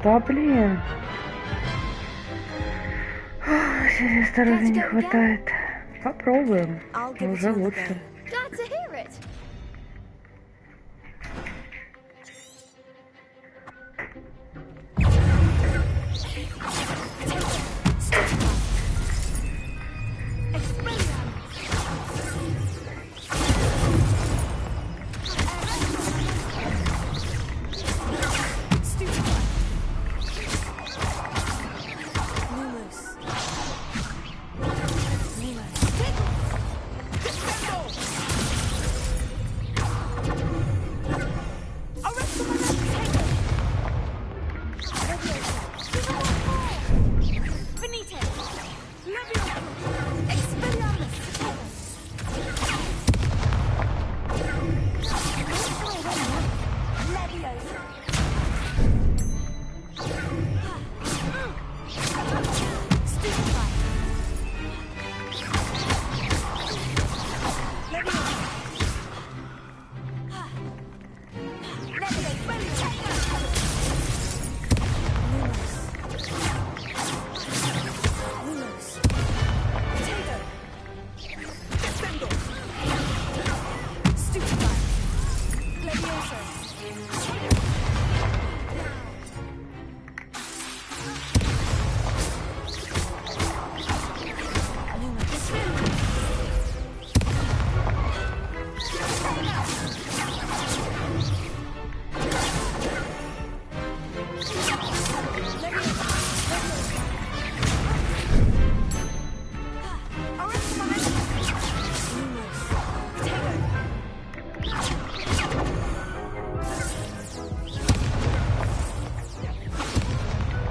Да блин. Серьезно, здоровья не хватает. Попробуем. Уже лучше. Glad to hear it.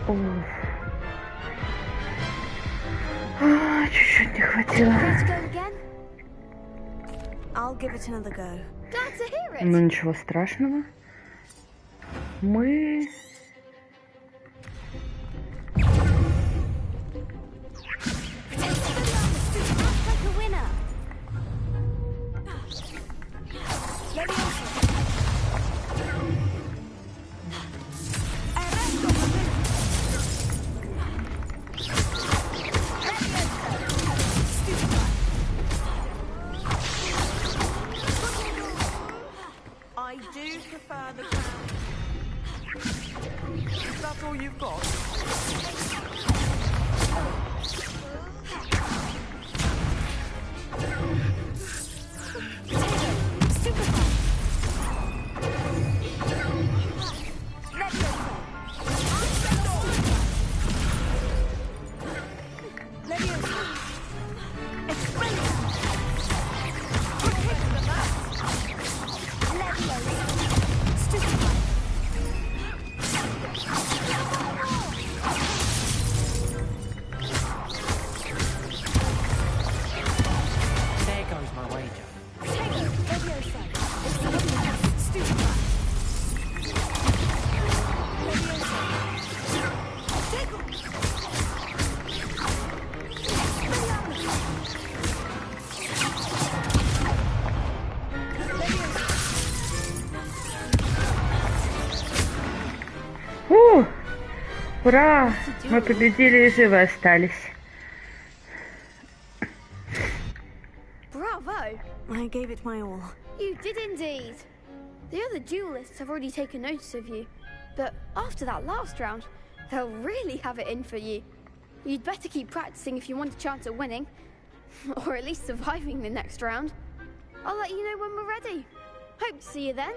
Чуть-чуть не хватило. Ну ничего страшного. Мы... I do prefer the ground. Is that all you've got? Ура! Мы победили и живы остались. Bravo! I gave it my all. You did indeed. The other duelists have already taken notice of you, but after that last round, they'll really have it in for you. You'd better keep practicing if you want a chance at winning, or at least surviving the next round. I'll let you know when we're ready. Hope to see you then.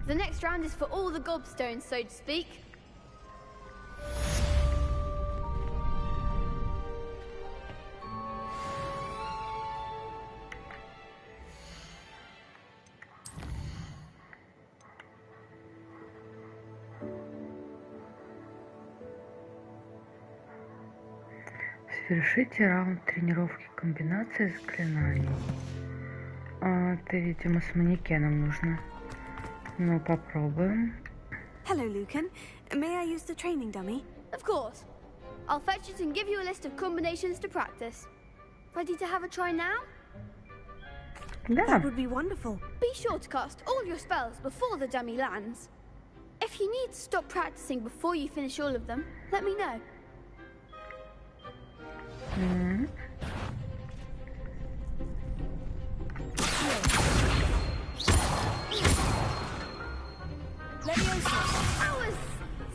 The next round is for all the gobstones, so to speak. Совершите раунд тренировки комбинации заклинаний. Это, видимо, с манекеном нужно. Ну, попробуем. Hello, Lucan. May I use the training dummy? Of course. I'll fetch it and give you a list of combinations to practice. Ready to have a try now? That would be wonderful. Be sure to cast all your spells before the dummy lands. If you need to stop practicing before you finish all of them, let me know. That was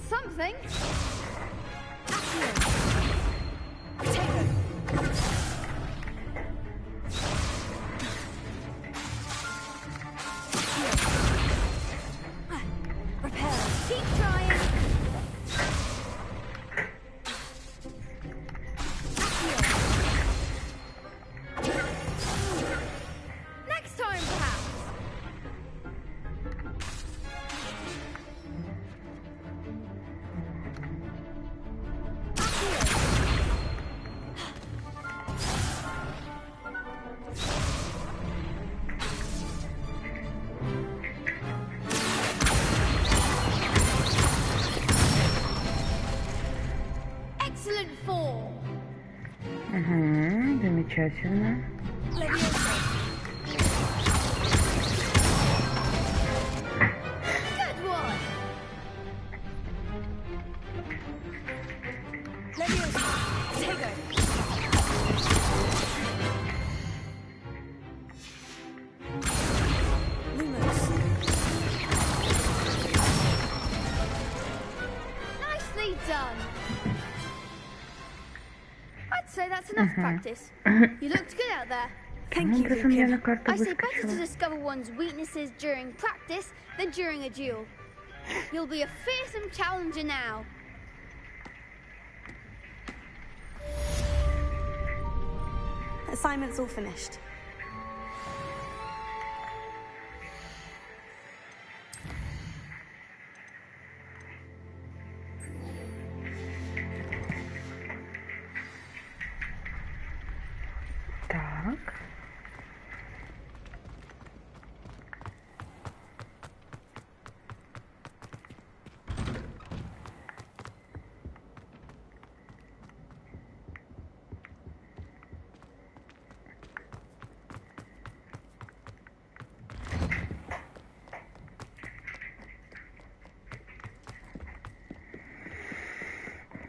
something. Repair. Keep trying. Next time, perhaps. Excellent form. Замечательно. Good one. Nicely done. I'd say that's enough practice. You looked good out there. Thank you, Образом, я на Lucan. карту I say better to выскочила. discover one's weaknesses during practice than during a duel. You'll be a fearsome challenger now. Assignment's all finished.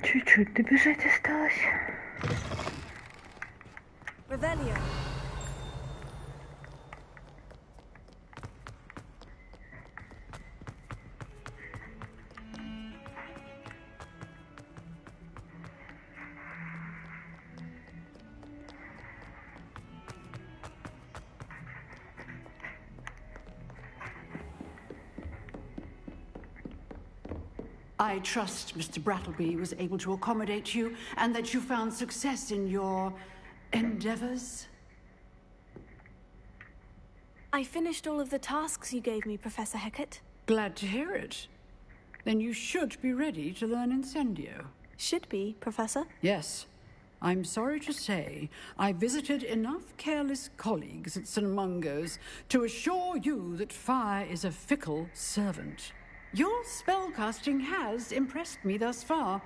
Чуть-чуть добежать осталось. Revelio. I trust Mr. Brattleby was able to accommodate you and that you found success in your endeavors. I finished all of the tasks you gave me, Professor Hecat. Glad to hear it. Then you should be ready to learn Incendio. Should be, Professor? Yes. I'm sorry to say, I visited enough careless colleagues at St. Mungo's to assure you that fire is a fickle servant. Your spellcasting has impressed me thus far,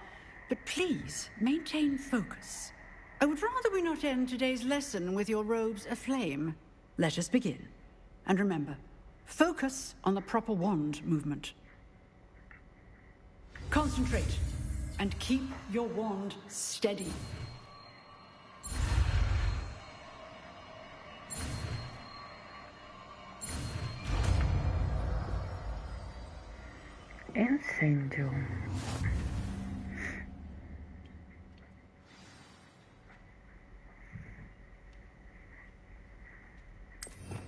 but please maintain focus. I would rather we not end today's lesson with your robes aflame. Let us begin. And remember, focus on the proper wand movement. Concentrate and keep your wand steady. Incendio.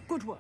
Good work.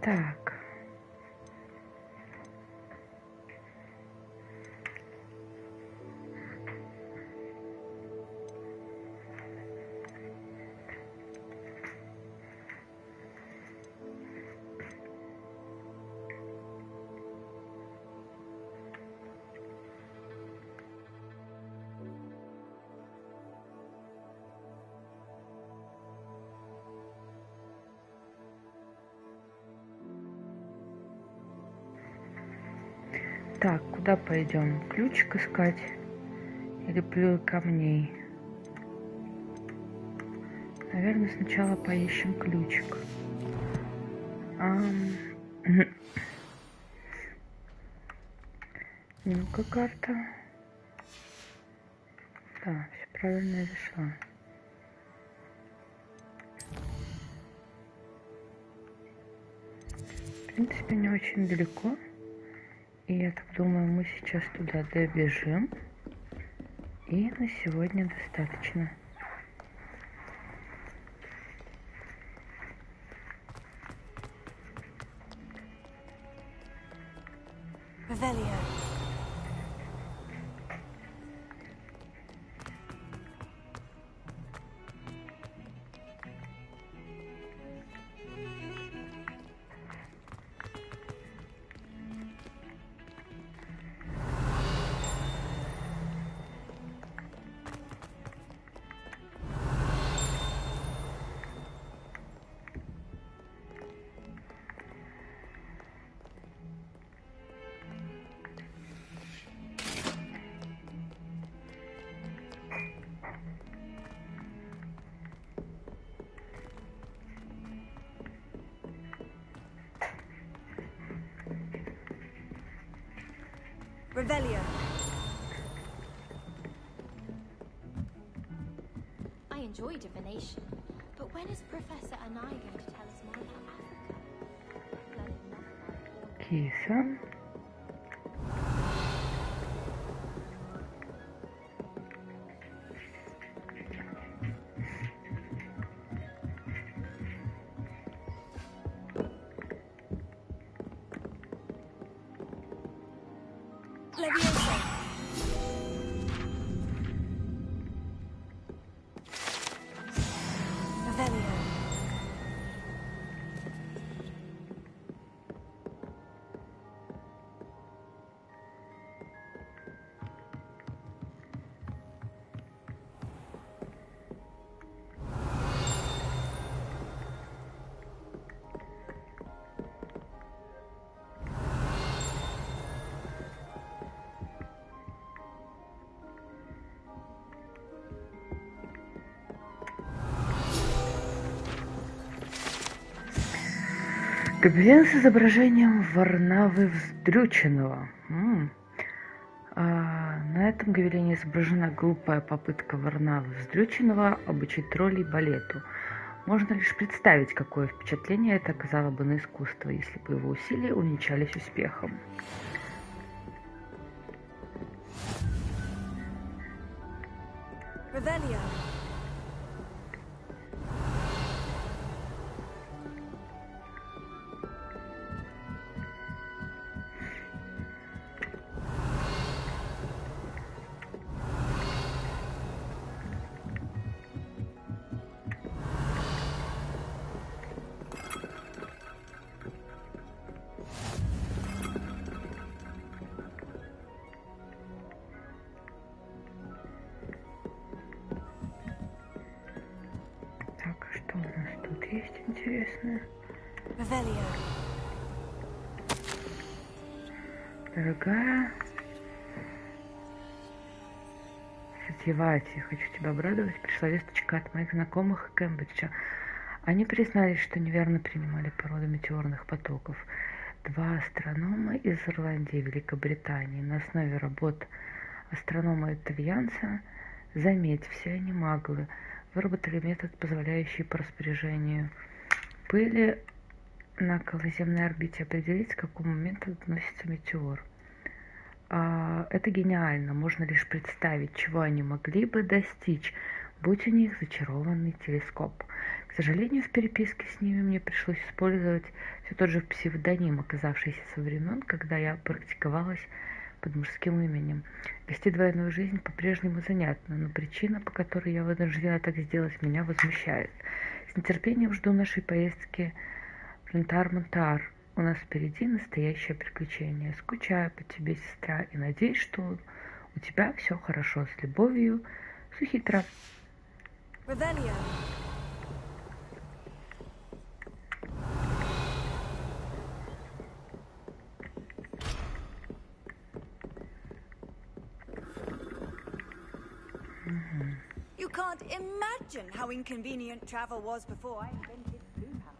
Так. Так, куда пойдем? Ключик искать или плюй камней? Наверное, сначала поищем ключик. Ну-ка, карта. Да, все правильно я зашла. В принципе, не очень далеко. И я так думаю, мы сейчас туда добежим. И на сегодня достаточно. Revelio. Revelio. I enjoy divination, but when is Professor Anai going to tell us more about Africa? Киса. Гобелен с изображением Варнавы Вздрюченного. На этом гобелене изображена глупая попытка Варнавы Вздрюченного обучить троллей балету. Можно лишь представить, какое впечатление это оказало бы на искусство, если бы его усилия увенчались успехом. Интересно. Дорогая, затевать, я хочу тебя обрадовать. Пришла весточка от моих знакомых из Кембриджа. Они признались, что неверно принимали породу метеорных потоков. 2 астронома из Ирландии и Великобритании на основе работ астронома-итальянца, заметь, все они маглы, выработали метод, позволяющий по распоряжению пыли на околоземной орбите определить, к какому моменту относится метеор. Это гениально. Можно лишь представить, чего они могли бы достичь, будь у них зачарованный телескоп. К сожалению, в переписке с ними мне пришлось использовать все тот же псевдоним, оказавшийся со времен, когда я практиковалась под мужским именем. Вести двойную жизнь по-прежнему занятно, но причина, по которой я вынуждена так сделать, меня возмущает. С нетерпением жду нашей поездки в Рентар-Монтар. У нас впереди настоящее приключение. Скучаю по тебе, сестра, и надеюсь, что у тебя все хорошо. С любовью, Сухитра. You can't imagine how inconvenient travel was before I invented blue powder.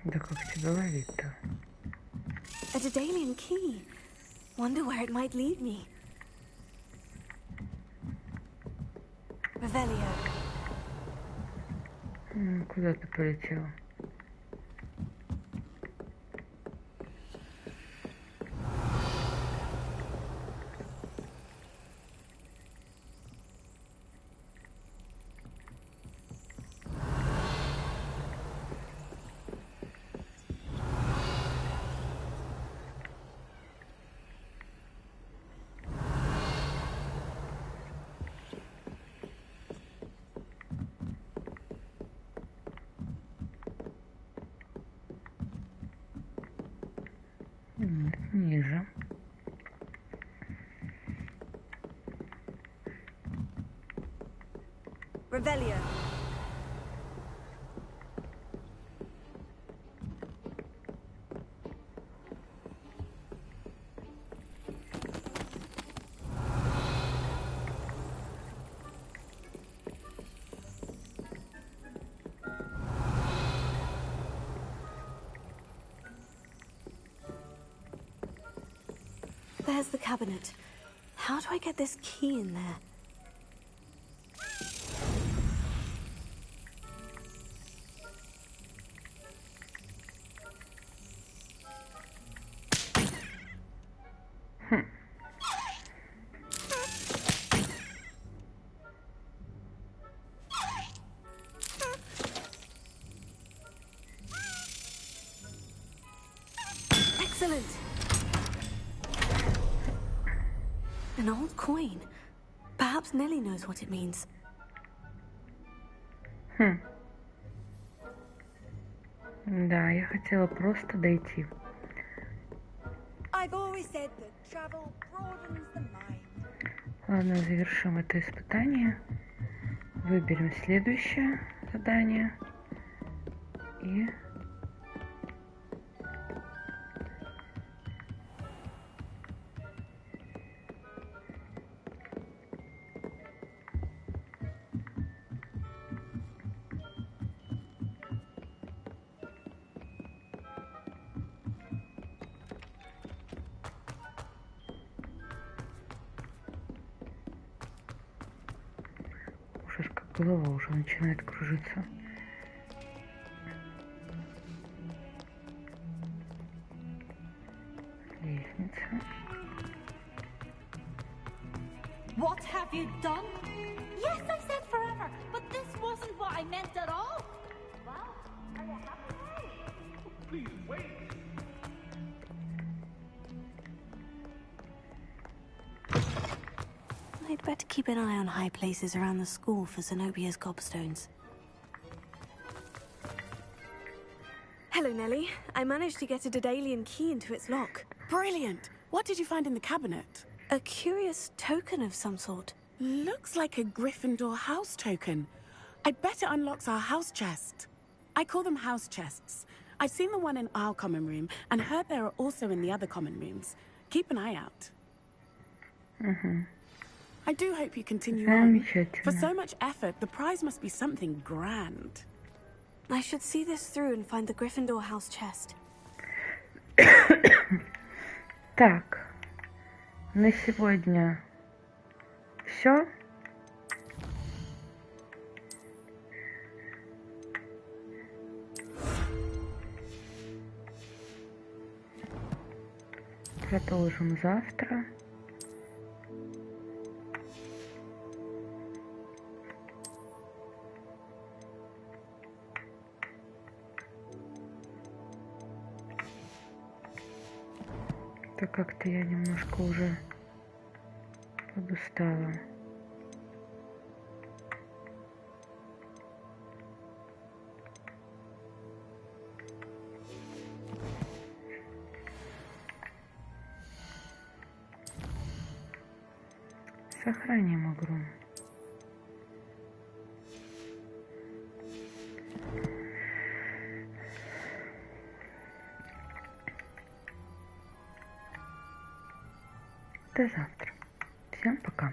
Да как тебя ловить-то? A Daedalian key. Wonder where it might lead me. Revelio. Куда ты полетела? Ниже. Revelio. There's the cabinet. How do I get this key in there? An old coin. Perhaps Nellie knows what it means. Да, я хотела просто дойти. I've always said that travel broadens the mind. Ладно, завершим это испытание. Выберем следующее задание. И... Ужас, как голова уже начинает кружиться. Лестница. What have you done? Yes, I said forever, but this wasn't what I meant at all. Well, are you happy now? Please wait. I'd better keep an eye on high places around the school for Zenobia's gobstones. Hello, Nellie. I managed to get a Daedalian key into its lock. Brilliant! What did you find in the cabinet? A curious token of some sort. Looks like a Gryffindor house token. I bet it unlocks our house chest. I call them house chests. I've seen the one in our common room and heard there are also in the other common rooms. Keep an eye out. I do hope you continue on. For so much effort, the prize must be something grand. I should see this through and find the Gryffindor house chest. Так, на сегодня все. Продолжим завтра. Так как-то я немножко уже подустала. Сохраним игру. До завтра. Всем пока.